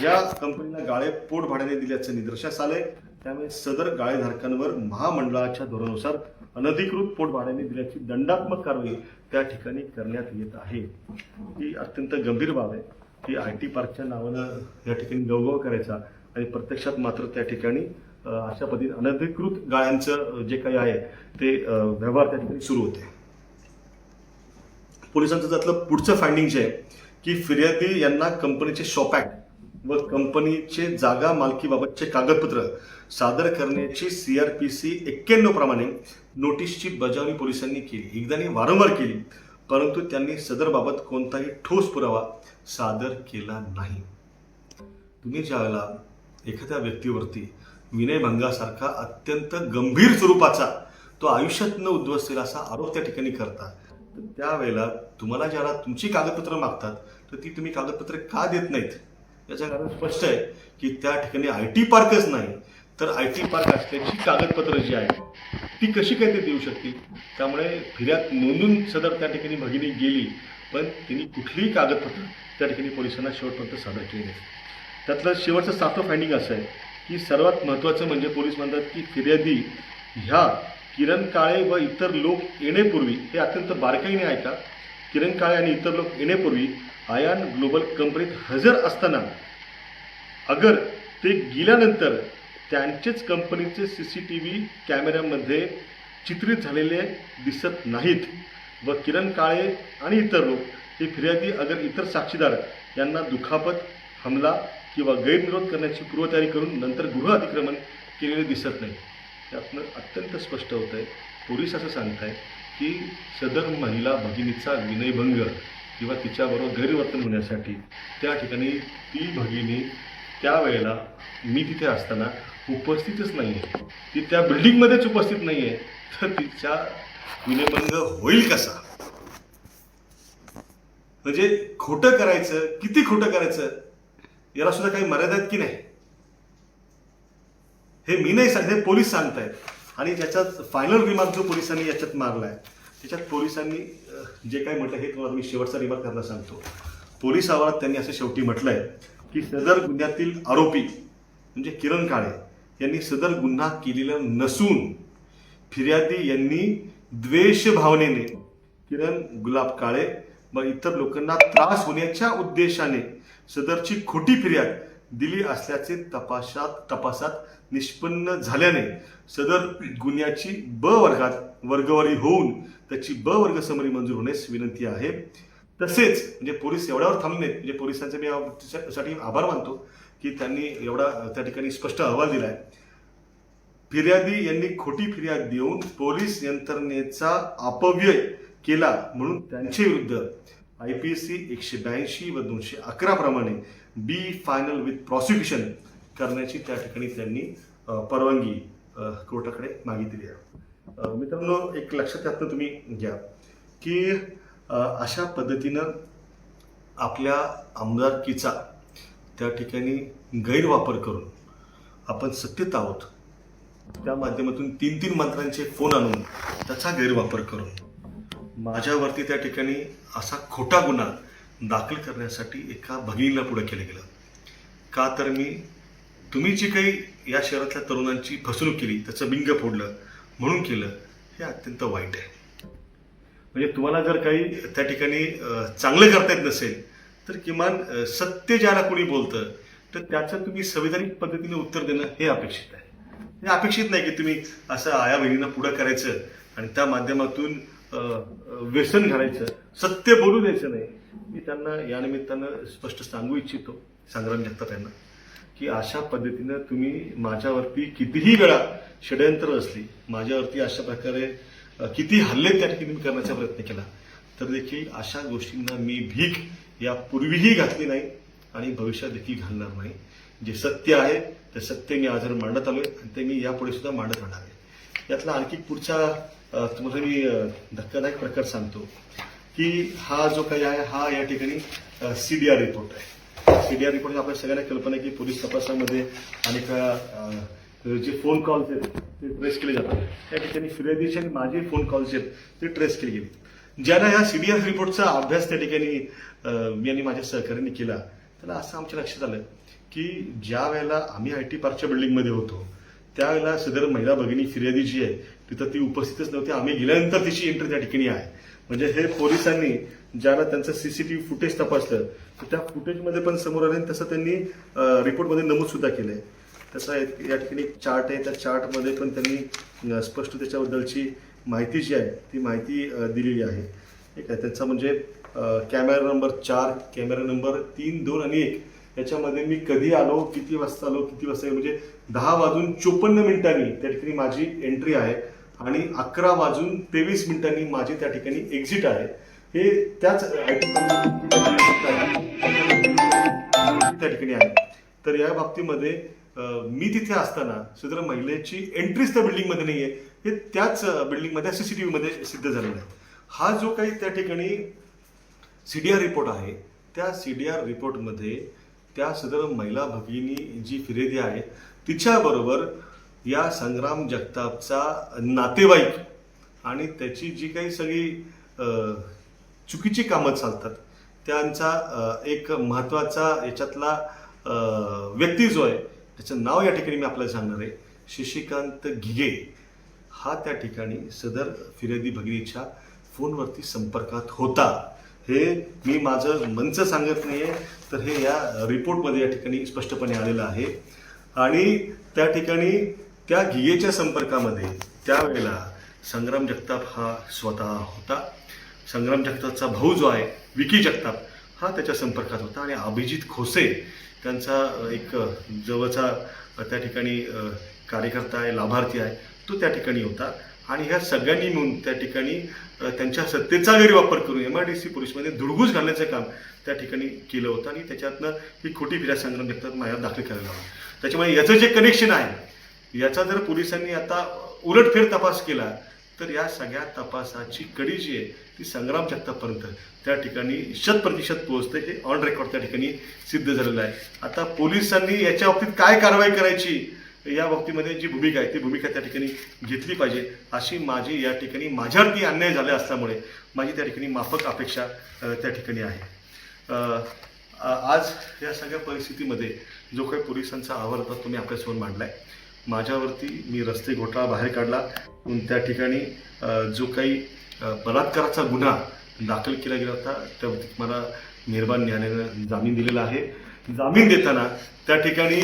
या कंपनीला गाळे पोट भाड्याने दिल्याचं निदर्शनास आलंय. त्यामुळे सदर गाळेधारकांवर महामंडळाच्या धोरणानुसार अनधिकृत पोट भाड्याने दिल्याची दंडात्मक कारवाई त्या ठिकाणी करण्यात येत आहे. ही अत्यंत गंभीर बाब आहे की IT पार्कच्या नावानं या ठिकाणी गवगव करायचा आणि प्रत्यक्षात मात्र त्या ठिकाणी अशा पद्धतीने अनधिकृत गाळ्यांचं जे काही आहे ते व्यवहार त्या ठिकाणी सुरू होते. पोलिसांचं त्यातलं पुढचं फायंडिंग जे आहे की फिर्यादी यांना कंपनीचे शॉप ऍक्ट व कंपनीचे जागा मालकीबाबतचे कागदपत्र सादर करण्याची CRPC 91 प्रमाणे नोटीसची बजावणी पोलिसांनी केली. एकदा नाही वारंवार केली, परंतु त्यांनी सदर बाबत कोणताही ठोस पुरावा सादर केला नाही. तुम्ही ज्यावेळेला एखाद्या व्यक्तीवरती विनयभंगासारखा अत्यंत गंभीर स्वरूपाचा तो आयुष्यात न उद्ध्वस्त असा आरोप त्या ठिकाणी करता, तर त्यावेळेला तुम्हाला ज्याला तुमची कागदपत्र मागतात तर ती तुम्ही कागदपत्र का देत नाहीत? याचं कारण स्पष्ट आहे की त्या ठिकाणी IT पार्कच नाही तर IT पार्क असल्याची कागदपत्र जी आहेत ती कशी काय ते देऊ शकतील? त्यामुळे फिर्याद नोंदून सदर त्या ठिकाणी भगिनी गेली, पण तिने कुठलीही कागदपत्र त्या ठिकाणी पोलिसांना शेवटपर्यंत सादर केली नाही. त्यातलं शेवटचं 7वं फायंडिंग असं आहे की सर्वात महत्त्वाचं म्हणजे पोलीस म्हणतात की फिर्यादी ह्या किरण काळे व इतर लोक येण्यापूर्वी, हे अत्यंत बारकाईने ऐका, किरण काळे आणि इतर लोक येण्यापूर्वी आयान ग्लोबल कंपनीत हजर असताना अगर ते गेल्यानंतर त्यांचेच कंपनीचे CCTV कॅमेऱ्यामध्ये चित्रित झालेले दिसत नाहीत व किरण काळे आणि इतर लोक हे फिर्यादी अगर इतर साक्षीदार यांना दुखापत, हमला किंवा गैरविरोध करण्याची पूर्वतयारी करून नंतर गृह अतिक्रमण केलेले दिसत नाही. त्यातनं अत्यंत स्पष्ट होत आहे, पोलीस असं सांगत आहे की सदर महिला भगिनीचा विनयभंग किंवा तिच्याबरोबर गैरवर्तन होण्यासाठी त्या ठिकाणी ती भगिनी त्यावेळेला मी तिथे असताना उपस्थितच नाही आहे, ती त्या बिल्डिंगमध्येच उपस्थित नाही आहे, तर तिचा विनयभंग होईल कसा? म्हणजे खोटं करायचं, किती खोटं करायचं याला सुद्धा काही मर्यादा आहेत की नाही? हे मी नाही सांगते, पोलीस सांगतायत. आणि ज्याच्यात फायनल रिमार्क जो पोलिसांनी याच्यात मारला आहे त्याच्यात पोलिसांनी जे काही म्हटलं हे तुम्हाला मी शेवटचा रिमार्क करायला सांगतो. पोलीस अहवालात त्यांनी असं शेवटी म्हटलंय की सदर गुन्ह्यातील आरोपी म्हणजे किरण काळे यांनी सदर गुन्हा केलेला नसून फिर्यादी यांनी द्वेष भावनेने किरण गुलाब काळे व इतर लोकांना त्रास होण्याच्या उद्देशाने सदरची खोटी फिर्याद दिली असल्याचे तपासात निष्पन्न झाल्याने सदर गुन्ह्याची ब वर्गात वर्गवारी होऊन त्याची ब वर्ग समरी मंजूर होण्यास विनंती आहे. तसेच म्हणजे पोलीस एवढ्यावर थांबले, म्हणजे पोलिसांचे मी यासाठी आभार मानतो की त्यांनी एवढा त्या ठिकाणी स्पष्ट अहवाल दिलाय. फिर्यादी यांनी खोटी फिर्याद देऊन पोलीस यंत्रणेचा अपव्यय केला म्हणून त्यांच्या विरुद्ध IPC 182 व 211 प्रमाणे बी फायनल विथ प्रॉसिक्युशन करण्याची त्या ठिकाणी त्यांनी परवानगी कोर्टाकडे मागितली आहे. मित्रांनो, एक लक्षात यातनं तुम्ही घ्या की अशा पद्धतीनं आपल्या आमदारकीचा त्या ठिकाणी गैरवापर करून आपण सत्तेत आहोत, त्या माध्यमातून 3 मंत्र्यांचे फोन आणून त्याचा गैरवापर करून माझ्यावरती त्या ठिकाणी असा खोटा गुन्हा दाखल करण्यासाठी एका भगिनीला पुढे केलं गेलं. का तर तुम्ही जी काही या शहरातल्या तरुणांची फसवणूक केली, त्याचं बिंग फोडलं म्हणून केलं, हे अत्यंत वाईट आहे. म्हणजे तुम्हाला जर काही त्या ठिकाणी चांगलं करता येत नसेल तर किमान सत्य ज्याला कोणी बोलतं तर त्याचं तुम्ही संविधानिक पद्धतीने उत्तर देणं हे अपेक्षित आहे. हे अपेक्षित नाही की तुम्ही असं आया बहिणींना पुढं करायचं आणि त्या माध्यमातून व्यसन घालायचं, सत्य बोलू द्यायचं नाही. मी त्यांना या निमित्तानं स्पष्ट सांगू इच्छितो, संग्राम जगताप यांना, की अशा पद्धतीनं तुम्ही माझ्यावरती कितीही वेळा षडयंत्र असली, माझ्यावरती अशा प्रकारे किती हल्ले त्या ठिकाणी करण्याचा प्रयत्न केला, तर देखील अशा गोष्टींना मी भीक यापूर्वीही घातली नाही आणि भविष्यात देखील घालणार नाही. जे सत्य आहे ते सत्य मी आजवर मांडत आलोय आणि ते मी यापुढे सुद्धा मांडत राहणार आहे. यातला आणखी पुढचा तुम्हाला मी धक्कादायक प्रकार सांगतो की हा जो काही आहे हा या ठिकाणी CDR रिपोर्ट आहे. CDR रिपोर्ट आपल्या सगळ्यांना कल्पना आहे की पोलीस तपासामध्ये अनेक जे फोन कॉल्स आहेत ते ट्रेस केले जातात. त्या ठिकाणी फिर्यादीचे आणि माझे फोन कॉल्स आहेत ते ट्रेस केले गेले. ज्यांना या CDR रिपोर्टचा अभ्यास त्या ठिकाणी मी आणि माझ्या सहकार्याने केला त्याला असं आमच्या लक्षात आलं की ज्या वेळेला आम्ही IT पार्कच्या बिल्डिंगमध्ये होतो त्यावेळेला सदर महिला भगिनी फिर्यादी जी आहे तिथं ती उपस्थितच नव्हती. आम्ही गेल्यानंतर तिची एंट्री त्या ठिकाणी आहे. म्हणजे हे पोलिसांनी ज्याला त्यांचं CCTV फुटेज तपासलं तर त्या फुटेजमध्ये पण समोर आलं आणि तसं त्यांनी रिपोर्टमध्ये नमूद सुद्धा केलंय. तसं या ठिकाणी चार्ट आहे, त्या चार्टमध्ये पण त्यांनी स्पष्ट त्याच्याबद्दलची माहिती जी आहे ती माहिती दिलेली आहे. ठीक आहे. त्याचा म्हणजे कॅमेरा नंबर 4, कॅमेरा नंबर 3, 2 आणि 1 याच्यामध्ये मी कधी आलो, किती वाजता आलो, किती वाजता म्हणजे 10:54 त्या ठिकाणी माझी एंट्री आहे आणि 11:23 माझी त्या ठिकाणी एक्झिट आहे. हे त्याच त्या ठिकाणी आहे. तर या बाबतीमध्ये मी तिथे असताना सदर महिलेची एंट्रीच त्या बिल्डिंगमध्ये नाहीये हे त्याच बिल्डिंगमध्ये CCTV मध्ये सिद्ध झालेलं आहे. हा जो काही त्या ठिकाणी CDR रिपोर्ट आहे त्या CDR रिपोर्टमध्ये त्या सदर महिला भगिनी जी फिर्यादी आहे तिच्याबरोबर या संग्राम जगतापचा नातेवाईक आणि त्याची जी काही सगळी चुकीची कामं चालतात त्यांचा एक महत्वाचा याच्यातला व्यक्ती जो आहे त्याचं नाव या ठिकाणी मी आपल्याला सांगणार आहे. शशिकांत घिगे हा त्या ठिकाणी सदर फिर्यादी भगिनीच्या फोनवरती संपर्कात होता. हे मी माझं मंच सांगत नाहीये तर हे या रिपोर्टमध्ये या ठिकाणी स्पष्टपणे आलेलं आहे. आणि त्या ठिकाणी त्या घिगेच्या संपर्कामध्ये त्यावेळेला संग्राम जगताप हा स्वतः होता. संग्राम जगतापचा भाऊ जो आहे विकी जगताप हा त्याच्या संपर्कात होता आणि अभिजित खोसे त्यांचा एक जवळचा त्या ठिकाणी कार्यकर्ता आहे, लाभार्थी आहे, तो त्या ठिकाणी होता. आणि ह्या सगळ्यांनी मिळून त्या ठिकाणी त्यांच्या सत्तेचा गैरवापर करून MIDC पोलीसमध्ये धुडगूस घालण्याचं काम त्या ठिकाणी केलं होतं आणि त्याच्यातनं ही खोटी फिर्याद संग्राम जगताप माझ्यावर दाखल करायला हवा. त्याच्यामुळे याचं जे कनेक्शन आहे याचा जर पोलिसांनी आता उलटफेर तपास केला तर या सगळ्या तपासाची कडी जी आहे ती संग्राम जगतापपर्यंत त्या ठिकाणी 100% पोहोचते. हे ऑन रेकॉर्ड त्या ठिकाणी सिद्ध झालेलं आहे. आता पोलिसांनी याच्या बाबतीत काय कारवाई करायची या बाबतीमध्ये जी भूमिका आहे ती भूमिका त्या ठिकाणी घेतली पाहिजे अशी माझी या ठिकाणी माझ्यावरती अन्याय झाला असल्यामुळे माझी त्या ठिकाणी माफक अपेक्षा त्या ठिकाणी आहे. आज या सगळ्या परिस्थितीमध्ये जो काही पोलिसांचा अहवाल होता तो मी आपल्यासमोर मांडलाय. माझ्यावरती मी रस्ते घोटाळा बाहेर काढला त्या ठिकाणी जो काही बलात्काराचा गुन्हा दाखल केला गेला होता त्या बाबतीत मला मेहरबान न्यायालयानं जामीन दिलेला आहे. जामीन देताना त्या ठिकाणी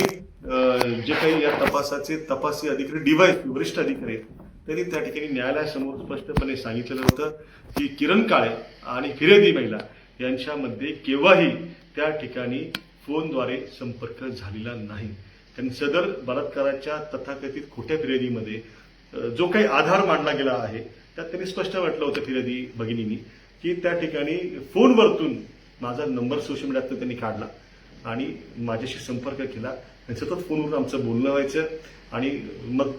जे काही या तपासाचे तपासी अधिकारी DYSP वरिष्ठ अधिकारी आहेत त्यांनी त्या ठिकाणी न्यायालयासमोर स्पष्टपणे सांगितलेलं होतं की किरण काळे आणि फिर्यादी महिला यांच्यामध्ये केव्हाही त्या ठिकाणी फोनद्वारे संपर्क झालेला नाही. त्यांनी सदर बलात्काराच्या तथाकथित खोट्या फिर्यादीमध्ये जो काही आधार मांडला गेला आहे त्यात त्यांनी स्पष्ट म्हटलं होतं फिर्यादी भगिनींनी की त्या ठिकाणी फोनवरतून माझा नंबर सोशल मीडियातून त्यांनी काढला आणि माझ्याशी संपर्क केला आणि सतत फोनवरून आमचं बोलणं व्हायचं आणि मग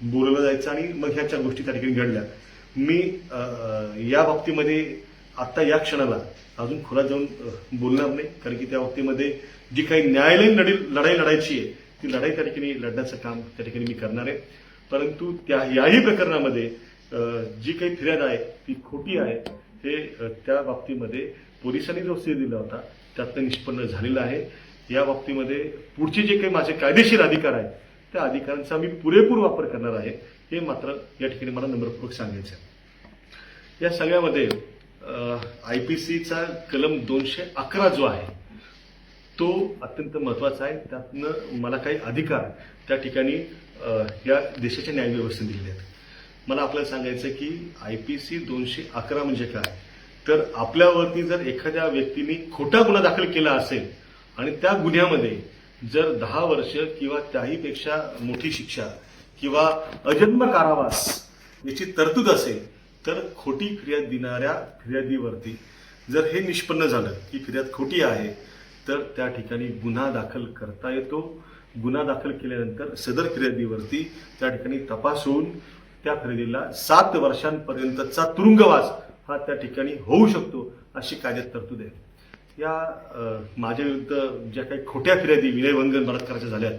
बोलवलं जायचं आणि मग ह्याच्या गोष्टी त्या ठिकाणी घडल्या. मी या बाबतीमध्ये आत्ता या क्षणाला अजून खोलात जाऊन बोलणार नाही कारण की त्या बाबतीमध्ये जी काही न्यायालयीन लढाई लढायची आहे ती लढाई त्या ठिकाणी लढण्याचं काम त्या ठिकाणी मी करणार आहे. परंतु याही प्रकरणामध्ये जी काही फिर्याद आहे ती खोटी आहे हे त्या बाबतीमध्ये पोलिसांनी जो स्थिर दिला होता त्यातनं निष्पन्न झालेलं आहे. या बाबतीमध्ये पुढचे जे काही माझे कायदेशीर अधिकार आहेत त्या अधिकारांचा मी पुरेपूर वापर करणार आहे हे मात्र या ठिकाणी मला नम्रपूर्वक सांगायचं आहे. या सगळ्यामध्ये IPCचा कलम 211 जो आहे तो अत्यंत महत्वाचा आहे. त्यातनं मला काही अधिकार त्या ठिकाणी या देशाच्या न्यायव्यवस्थेने दिलेले आहेत. मला आपल्याला सांगायचं की IPC 211 म्हणजे काय तर आपल्यावरती जर एखाद्या व्यक्तीने खोटा गुन्हा दाखल केला असेल आणि त्या गुन्ह्यामध्ये जर 10 वर्ष किंवा त्याहीपेक्षा मोठी शिक्षा किंवा अजन्म कारावास याची तरतूद असेल तर खोटी फिर्याद देणाऱ्या फिर्यादीवरती जर हे निष्पन्न झालं की फिर्याद खोटी आहे तर त्या ठिकाणी गुन्हा दाखल करता येतो. गुन्हा दाखल केल्यानंतर सदर फिर्यादीवरती त्या ठिकाणी तपास होऊन त्या फिर्यादीला 7 वर्षांपर्यंतचा तुरुंगवास हा त्या ठिकाणी होऊ शकतो अशी कायद्यात तरतूद आहे. या माझ्या विरुद्ध ज्या काही खोट्या फिर्यादी विनयभंग बलात्काराच्या झाल्यात,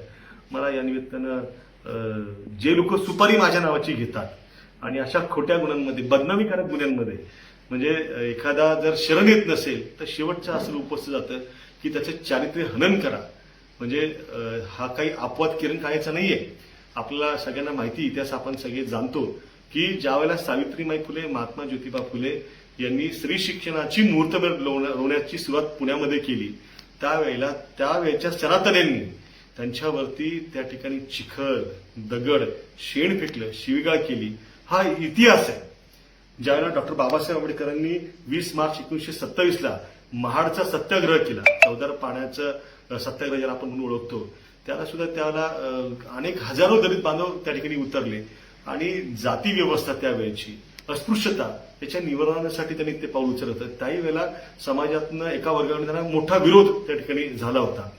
मला या निमित्तानं जे लोक सुपारी माझ्या नावाची घेतात आणि अशा खोट्या गुन्ह्यांमध्ये, बदनामीकारक गुन्ह्यांमध्ये, म्हणजे एखादा जर शरण येत नसेल तर शेवटचं असं उपस्थित जातं की त्याचं चारित्र्य हनन करा. म्हणजे हा काही अपवाद किरण काढायचा नाहीये. आपल्याला सगळ्यांना माहिती, इतिहास आपण सगळे जाणतो की ज्यावेळेला सावित्रीबाई फुले, महात्मा ज्योतिबा फुले यांनी स्त्री शिक्षणाची मुहूर्तमेढ रोवण्याची सुरुवात पुण्यामध्ये केली, त्यावेळेला त्यावेळेच्या सनातन्यांनी त्यांच्यावरती त्या ठिकाणी चिखल, दगड, शेण फेकलं, शिवीगाळ केली. हा इतिहास आहे. ज्यावेळेला डॉक्टर बाबासाहेब आंबेडकरांनी 20 मार्च 1927ला महाडचा सत्याग्रह केला, चौदार पाण्याचं सत्याग्रह ज्याला आपण म्हणून ओळखतो, त्याला सुद्धा त्याला अनेक हजारो दलित बांधव त्या ठिकाणी उतरले आणि जाती व्यवस्था त्यावेळेची, अस्पृश्यता याच्या निवारणासाठी त्यांनी ते पाऊल उचललं होतं. त्याही वेळेला समाजातनं एका वर्गाने त्यांना मोठा विरोध त्या ठिकाणी झाला होता.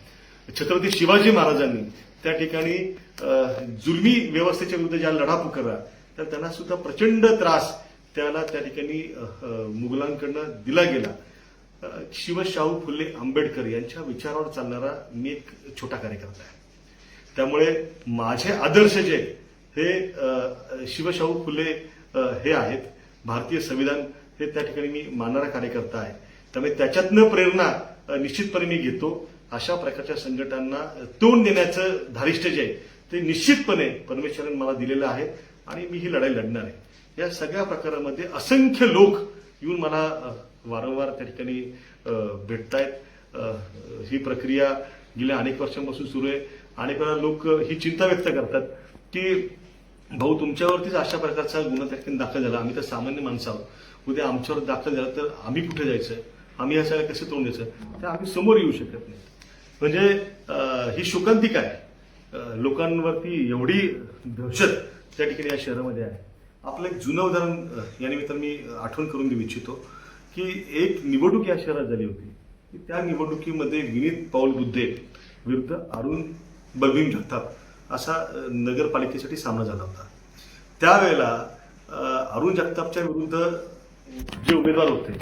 छत्रपती शिवाजी महाराजांनी त्या ठिकाणी जुलमी व्यवस्थेच्या विरुद्ध ज्या लढा पुकारला, तर त्यांना सुद्धा प्रचंड त्रास त्याला त्या ठिकाणी मुघलांकडनं दिला गेला. शिवशाहू फुले आंबेडकर यांच्या विचारावर चालणारा मी एक छोटा कार्यकर्ता आहे. त्यामुळे माझे आदर्श जे हे शिवशाहू फुले हे आहेत, भारतीय संविधान हे त्या ठिकाणी मी मानणारा कार्यकर्ता आहे. त्यामुळे त्याच्यातनं प्रेरणा निश्चितपणे मी घेतो. अशा प्रकारच्या संघटनांना तोंड देण्याचं धारिष्ट जे आहे ते निश्चितपणे परमेश्वराने मला दिलेलं आहे आणि मी ही लढाई लढणार आहे. या सगळ्या प्रकारामध्ये असंख्य लोक येऊन मला वारंवार त्या ठिकाणी भेटतायत. ही प्रक्रिया गेल्या अनेक वर्षांपासून सुरू आहे. अनेक वेळा लोक ही चिंता व्यक्त करतात की भाऊ, तुमच्यावरतीच अशा प्रकारचा गुन्हा त्या ठिकाणी दाखल झाला, आम्ही तर सामान्य माणसं आहोत, उद्या आमच्यावर दाखल झाला तर आम्ही कुठे जायचं, आम्ही या सगळ्या कसं तोंड द्यायचं, तर आम्ही समोर येऊ शकत नाही. म्हणजे ही शोकांतिका आहे. लोकांवरती एवढी दहशत त्या ठिकाणी या शहरामध्ये आहे. आपलं एक जुनं उदाहरण या निमित्तानं मी आठवण करून देऊ इच्छितो की एक निवडणूक या शहरात झाली होती की त्या निवडणुकीमध्ये विनीत पाऊल बुद्धे विरुद्ध अरुण बलवीन जगताप असा नगरपालिकेसाठी सामना झाला होता. त्यावेळेला अरुण जगतापच्या विरुद्ध जे उमेदवार होते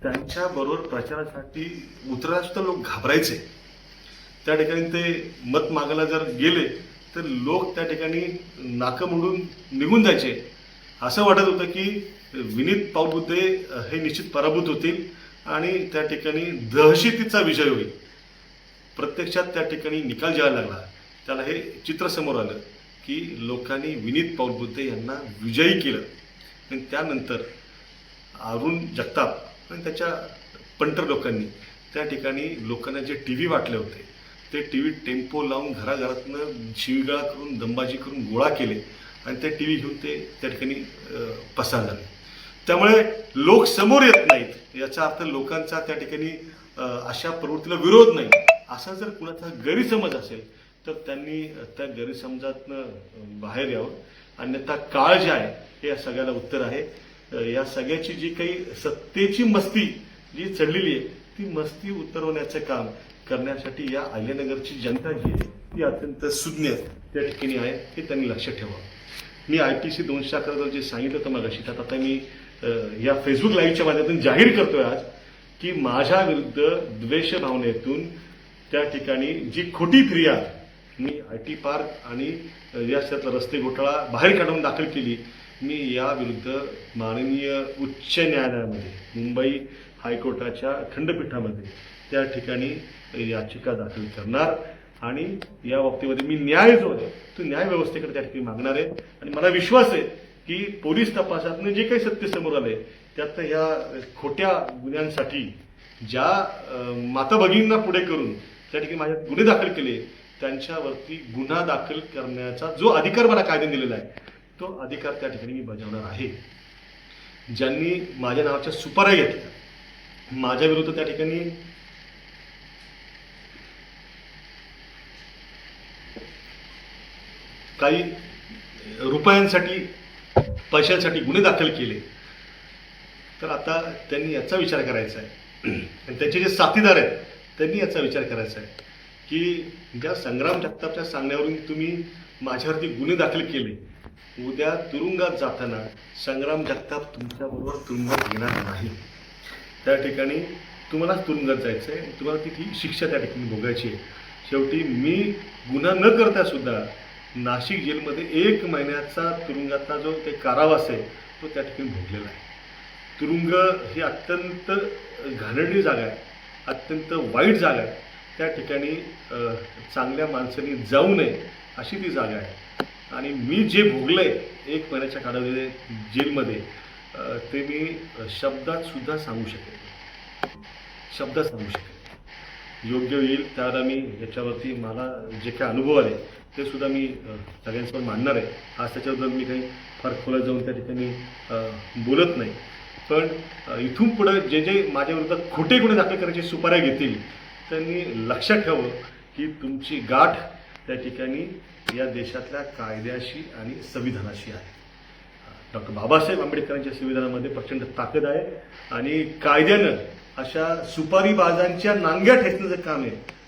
त्यांच्याबरोबर प्रचारासाठी उतरायला सुद्धा लोक घाबरायचे. त्या ठिकाणी ते मत मागायला जर गेले तर लोक त्या ठिकाणी नाकं मोडून निघून जायचे. असं वाटत होतं की विनीत पाऊल बुद्धे हे निश्चित पराभूत होतील आणि त्या ठिकाणी दहशतीचा विजय होईल. प्रत्यक्षात त्या ठिकाणी निकाल ज्याला लागला त्याला हे चित्र समोर आलं की लोकांनी विनीत पाऊल बुद्धे यांना विजयी केलं. आणि त्यानंतर अरुण जगताप आणि त्याच्या पंटर लोकांनी त्या ठिकाणी लोकांना जे टीव्ही वाटले होते ते टीव्ही टेम्पो लावून घराघरातनं शिवीगाळ करून, दंबाजी करून गोळा केले आणि ते टीव्ही घेऊन ते त्या ठिकाणी पसार झाले. त्यामुळे लोक समोर येत नाहीत, याचा अर्थ लोकांचा त्या ठिकाणी अशा प्रवृत्तीला विरोध नाही. असा जर कुणाचा गैरसमज असेल तर त्यांनी त्या गैरसमजातनं बाहेर यावं. अन्यथा काळ जे आहे हे या सगळ्याला उत्तर आहे. या सगळ्याची जी काही सत्तेची मस्ती जी चढलेली आहे ती मस्ती उतरवण्याचं काम करण्यासाठी या अहिल्यानगरची जनता जी आहे ती अत्यंत सुज्ञ त्या ठिकाणी आहे हे त्यांनी लक्षात ठेवावं. मी IPC 211 जे सांगितलं होतं मगाशी, त्यात आता मी या फेसबुक लाईव्हच्या माध्यमातून जाहीर करतोय आज की माझ्या विरुद्ध द्वेष भावनेतून त्या ठिकाणी जी खोटी फिर्याद मी IT पार्क आणि या क्षेत्रातला रस्ते घोटाळा बाहेर काढून दाखल केली, मी या विरुद्ध माननीय उच्च न्यायालयामध्ये, मुंबई हायकोर्टाच्या खंडपीठामध्ये त्या ठिकाणी याचिका दाखल करणार आणि या बाबतीमध्ये मी न्याय जो आहे तो न्याय व्यवस्थेकडे त्या ठिकाणी मागणार आहे. आणि मला विश्वास आहे की पोलीस तपासातनं जे काही सत्य समोर आलंय त्यात या खोट्या गुन्ह्यांसाठी ज्या माता भगिनींना पुढे करून त्या ठिकाणी माझ्यात गुन्हे दाखल केले त्यांच्यावरती गुन्हा दाखल करण्याचा जो अधिकार मला कायद्याने दिलेला आहे तो अधिकार त्या ठिकाणी मी बजावणार आहे. ज्यांनी माझ्या नावाच्या सुपाऱ्या घेतल्या, माझ्या विरुद्ध त्या ठिकाणी काही रुपयांसाठी, पैशांसाठी गुन्हे दाखल केले, तर आता त्यांनी याचा विचार करायचा आहे आणि त्यांचे जे साथीदार आहेत त्यांनी याचा विचार करायचा आहे की ज्या संग्राम जगतापच्या सांगण्यावरून तुम्ही माझ्यावरती गुन्हे दाखल केले उद्या तुरुंगात जाताना संग्राम जगताप तुमच्याबरोबर तुरुंगात येणार नाही. त्या ठिकाणी तुम्हालाच तुरुंगात जायचं आहे, तुम्हाला तिथली शिक्षा त्या ठिकाणी भोगायची आहे. शेवटी मी गुन्हा न करता सुद्धा नाशिक जेलमध्ये 1 महिन्याचा तुरुंगातला जो ते कारावास आहे तो त्या ठिकाणी भोगलेला आहे. तुरुंग ही अत्यंत घाणेरडी जागा आहे, अत्यंत वाईट जागा आहे. त्या ठिकाणी चांगल्या माणसांनी जाऊ नये अशी ती जागा आहे. आणि मी जे भोगलं आहे 1 महिन्याच्या काळामध्ये जेलमध्ये, ते मी शब्दात सुद्धा सांगू शकेन, शब्दात सांगू शकेन. योग्य येईल त्याला मी याच्यावरती मला जे काही अनुभव आले ते सुद्धा मी सगळ्यांसमोर मांडणार आहे. आज त्याच्याबद्दल मी काही फार खोलात जाऊन त्या ठिकाणी बोलत नाही. पण इथून पुढं जे जे माझ्या विरोधात खोटे गुन्हे दाखल करायची सुपाऱ्या घेतील त्यांनी लक्षात ठेवावं की तुमची गाठ त्या ठिकाणी या देशातल्या कायद्याशी आणि संविधानाशी आहे. डॉक्टर बाबासाहेब आंबेडकरांच्या संविधानामध्ये प्रचंड ताकद आहे आणि कायद्यानं अशा सुपारीबाजांच्या नांग्या ठेचण्याचं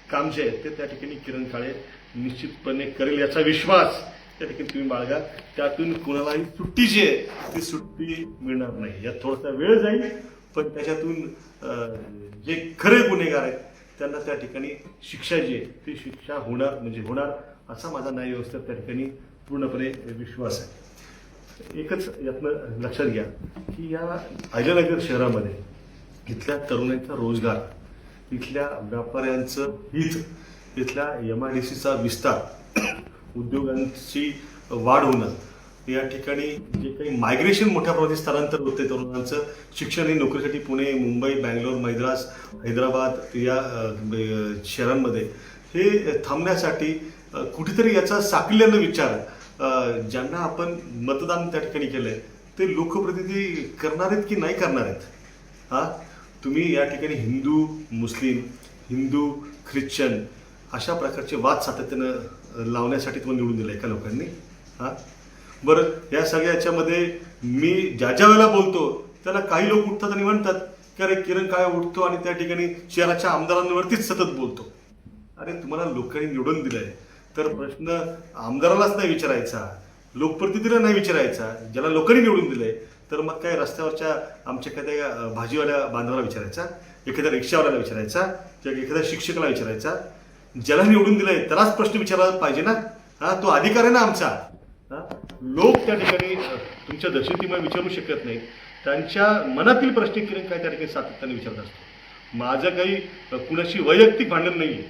काम जे आहे ते त्या ठिकाणी किरण काळे निश्चितपणे करेल याचा विश्वास त्या ठिकाणी तुम्ही बाळगा. त्यातून कुणालाही सुट्टी जी आहे ती सुट्टी मिळणार नाही. यात थोडासा वेळ जाईल, पण त्याच्यातून जे खरे गुन्हेगार आहेत त्यांना त्या ठिकाणी शिक्षा जी आहे ती शिक्षा होणार असा माझा न्याय व्यवस्थेत त्या ठिकाणी पूर्णपणे विश्वास आहे. एकच यातनं लक्षात घ्या की या अहिल्यानगर शहरामध्ये इथल्या तरुणांचा रोजगार, इथल्या व्यापाऱ्यांचं हित, इथल्या MIDCचा विस्तार, उद्योगांची वाढ होणं, या ठिकाणी जे काही मायग्रेशन मोठ्या प्रमाणात स्थलांतर होते तरुणांचं शिक्षण आणि नोकरीसाठी पुणे, मुंबई, बँगलोर, मद्रास, हैदराबाद या शहरांमध्ये हे थांबण्यासाठी कुठेतरी याचा साकल्यानं विचार ज्यांना आपण मतदान त्या ठिकाणी केलंय ते लोकप्रतिनिधी करणार आहेत की नाही करणार आहेत. तुम्ही या ठिकाणी हिंदू मुस्लिम, हिंदू ख्रिश्चन अशा प्रकारचे वाद सातत्यानं लावण्यासाठी तुम्हाला निवडून दिलं एका लोकांनी. बरं, या सगळ्या याच्यामध्ये मी ज्या वेळेला बोलतो त्याला काही लोक उठतात आणि म्हणतात की अरे किरण काळे उठतो आणि त्या ठिकाणी शहराच्या आमदारांवरतीच सतत बोलतो. अरे तुम्हाला लोकांनी निवडून दिलंय तर प्रश्न आमदारालाच नाही विचारायचा, लोकप्रतिनिधीला नाही विचारायचा. ज्याला लोकांनी निवडून दिलंय तर मग काय रस्त्यावरच्या आमच्या एखाद्या भाजीवाल्या बांधवाला विचारायचा, एखाद्या रिक्षावाल्याला विचारायचा किंवा एखाद्या शिक्षकाला विचारायचा. ज्याला निवडून दिलंय त्यालाच प्रश्न विचारायला पाहिजे ना. तो अधिकार आहे ना आमचा. लोक त्या ठिकाणी तुमच्या दहशतीमुळे विचारू शकत नाही. त्यांच्या मनातील प्रश्न किरण काय त्या ठिकाणी सातत्याने विचारत असतो. माझं काही कुणाशी वैयक्तिक भांडण नाही आहे,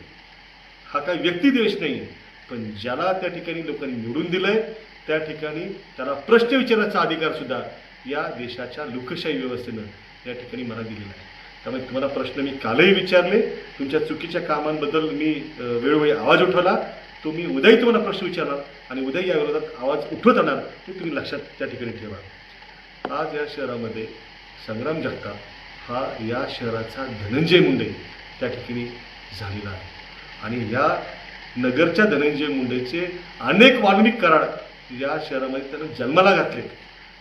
हा काही व्यक्तिद्वेष नाही आहे. पण ज्याला त्या ठिकाणी लोकांनी निवडून दिलंय त्या ठिकाणी त्याला प्रश्न विचारण्याचा अधिकार सुद्धा या देशाच्या लोकशाही व्यवस्थेनं या ठिकाणी मला दिलेला आहे. त्यामुळे तुम्हाला प्रश्न मी कालही विचारले, तुमच्या चुकीच्या कामांबद्दल मी वेळोवेळी आवाज उठवला. तो मी उद्याही तुम्हाला प्रश्न विचारणार आणि उद्या या विरोधात आवाज उठवत आणणार हे तुम्ही लक्षात त्या ठिकाणी ठेवा. आज या शहरामध्ये संग्राम जगताप हा या शहराचा धनंजय मुंडे त्या ठिकाणी झालेला आहे. आणि या नगरच्या धनंजय मुंडेचे अनेक वाल्मिक कराड या शहरामध्ये त्यानं जन्माला घातले.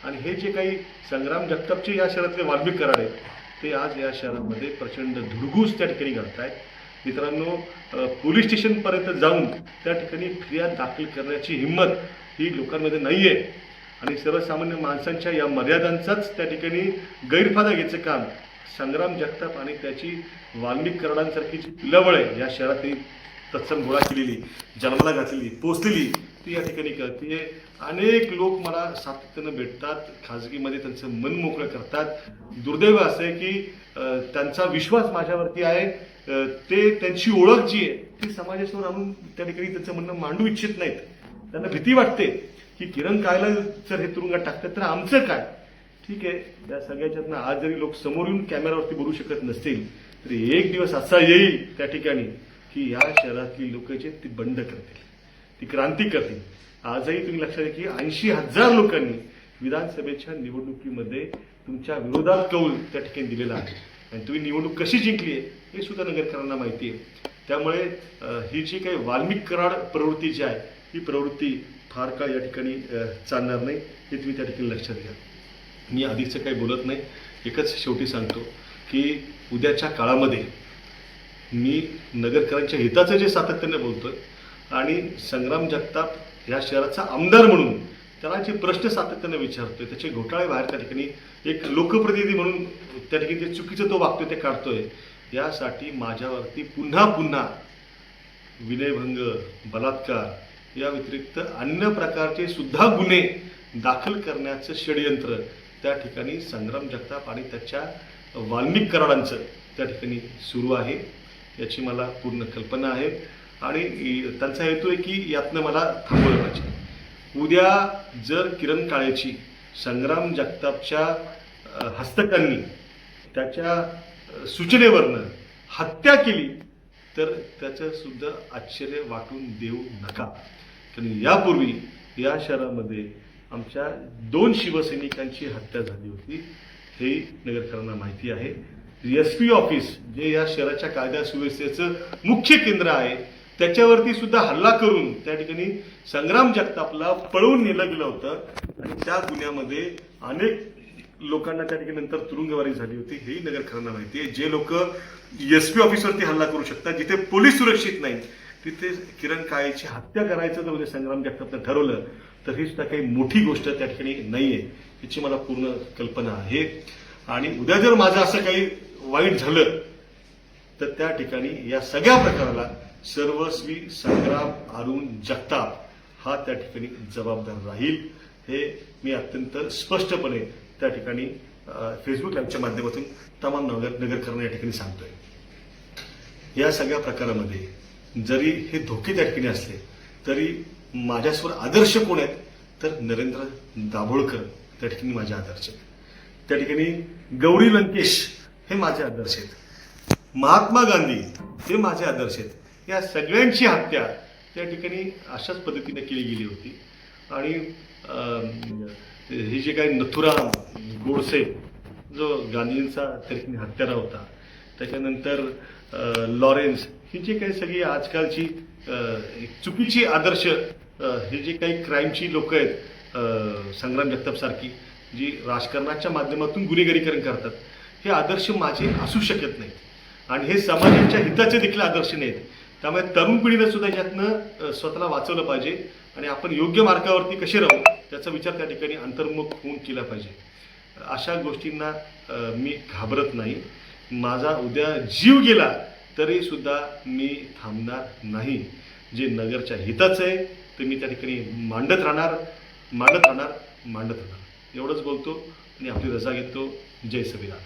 आणि हे जे काही संग्राम जगतापचे या शहरातले वाल्मिक कराड आहेत ते आज या शहरामध्ये प्रचंड धुडगूस त्या ठिकाणी घालत आहेत. मित्रांनो, पोलीस स्टेशनपर्यंत जाऊन त्या ठिकाणी फिर्याद दाखल करण्याची हिंमत ही लोकांमध्ये नाही आहे. आणि सर्वसामान्य माणसांच्या या मर्यादांचाच त्या ठिकाणी गैरफायदा घ्यायचं काम संग्राम जगताप आणि त्याची वाल्मिक कराडांसारखी जी पिलावळ आहे या शहरातली तत्सम गोळा केलेली, जन्माला घातलेली, पोचलेली ती या ठिकाणी करते. अनेक लोक मला सातत्यानं भेटतात, खाजगीमध्ये त्यांचं मन मोकळं करतात. दुर्दैव असं आहे की त्यांचा विश्वास माझ्यावरती आहे, ते त्यांची ओळख जी आहे ती समाजासमोर आणून त्या ठिकाणी त्यांचं म्हणणं मांडू इच्छित नाहीत. त्यांना भीती वाटते की किरण कायला जर हे तुरुंगात टाकतात तर आमचं काय. ठीक आहे, या सगळ्याच्यातनं आज जरी लोक समोर येऊन कॅमेरावरती बोलू शकत नसतील तरी एक दिवस असा येईल त्या ठिकाणी की या शहरातली लोक जे ती बंड करतील, ती क्रांती करतील. आजही तुम्ही लक्षात घ्या की 80,000 लोकांनी विधानसभेच्या निवडणुकीमध्ये तुमच्या विरोधात कौल त्या ठिकाणी दिलेला आहे. आणि तुम्ही निवडणूक कशी जिंकली आहे हे सुद्धा नगरकरांना माहिती आहे. त्यामुळे ही जी काही वाल्मिक कराड प्रवृत्ती जी आहे ही प्रवृत्ती फार काळ या ठिकाणी चालणार नाही हे तुम्ही त्या ठिकाणी लक्षात घ्या. मी आधीचं काही बोलत नाही, एकच शेवटी सांगतो की उद्याच्या काळामध्ये मी नगरकरांच्या हिताचं जे सातत्याने बोलतोय आणि संग्राम जगताप या शहराचा आमदार म्हणून त्याला जे प्रश्न सातत्यानं विचारतोय, त्याचे घोटाळे बाहेर त्या ठिकाणी एक लोकप्रतिनिधी म्हणून त्या ठिकाणी जे चुकीचं तो वागतोय ते काढतोय, यासाठी माझ्यावरती पुन्हा पुन्हा विनयभंग, बलात्कार या व्यतिरिक्त अन्य प्रकारचे सुद्धा गुन्हे दाखल करण्याचं षडयंत्र त्या ठिकाणी संग्राम जगताप आणि त्याच्या वाल्मिक कराडांचं त्या ठिकाणी सुरू आहे, याची मला पूर्ण कल्पना आहे. आणि त्यांचा हेतू आहे की यातनं मला थांबवलं पाहिजे. उद्या जर किरण काळेची संग्राम जगतापच्या हस्तकांनी त्याच्या सूचनेवरनं हत्या केली तर त्याचं सुद्धा आश्चर्य वाटून देऊ नका. कारण यापूर्वी या शहरामध्ये आमच्या 2 शिवसैनिकांची हत्या झाली होती, हे नगरकरांना माहिती आहे. SP ऑफिस जे या शहराच्या कायदा सुव्यवस्थेचं मुख्य केंद्र आहे, त्याच्यावरती सुद्धा हल्ला करून त्या ठिकाणी संग्राम जगतापला पळवून नेलं गेलं होतं आणि त्या गुन्ह्यामध्ये अनेक लोकांना त्या ठिकाणी नंतर तुरुंगवारी झाली होती, हेही नगरकरांना माहिती आहे. जे लोक SP ऑफिसवरती हल्ला करू शकतात, जिथे पोलीस सुरक्षित नाहीत, तिथे किरण काळेची हत्या करायचं जर संग्राम जगतापनं ठरवलं तर ही सुद्धा काही मोठी गोष्ट त्या ठिकाणी नाहीये, याची मला पूर्ण कल्पना आहे. आणि उद्या जर माझं असं काही वाईट झालं तर त्या ठिकाणी या सगळ्या प्रकाराला सर्वस्वी संग्राम अरुण जगताप हा त्या ठिकाणी जबाबदार राहील, हे मी अत्यंत स्पष्टपणे त्या ठिकाणी फेसबुक लाईव्हच्या माध्यमातून तमाम नगरकरांना या ठिकाणी सांगतोय. या सगळ्या प्रकारामध्ये जरी हे धोके त्या ठिकाणी असले तरी माझ्यासमोर आदर्श कोण आहेत तर नरेंद्र दाभोळकर त्या ठिकाणी माझे आदर्श आहेत. त्या ठिकाणी गौरी लंकेश हे माझे आदर्श आहेत, महात्मा गांधी हे माझे आदर्श आहेत. या सगळ्यांची हत्या त्या ठिकाणी अशाच पद्धतीने केली गेली होती. आणि हे जे काही नथुराम गोडसे जो गांधींचा त्या ठिकाणी हत्यारा होता, त्याच्यानंतर लॉरेन्स, ही जी काही सगळी आजकालची चुकीची आदर्श हे जे काही क्राईमची लोक आहेत, संग्राम जगताप सारखी जी राजकारणाच्या माध्यमातून गुन्हेगारीकरण करतात, हे आदर्श माझे असू शकत नाहीत आणि हे समाजाच्या हिताचे देखील आदर्श नाहीत. त्यामुळे तरुण पिढीने सुद्धा यातनं स्वतःला वाचवलं पाहिजे आणि आपण योग्य मार्गावरती कसे राहू त्याचा विचार त्या ठिकाणी अंतर्मुख होऊन केला पाहिजे. अशा गोष्टींना मी घाबरत नाही. माझा उद्या जीव गेला तरी सुद्धा मी थांबणार नाही. जे नगरच्या हिताचं आहे ते मी त्या ठिकाणी मांडत राहणार. एवढंच बोलतो आणि आपली रजा घेतो. जय संविधान.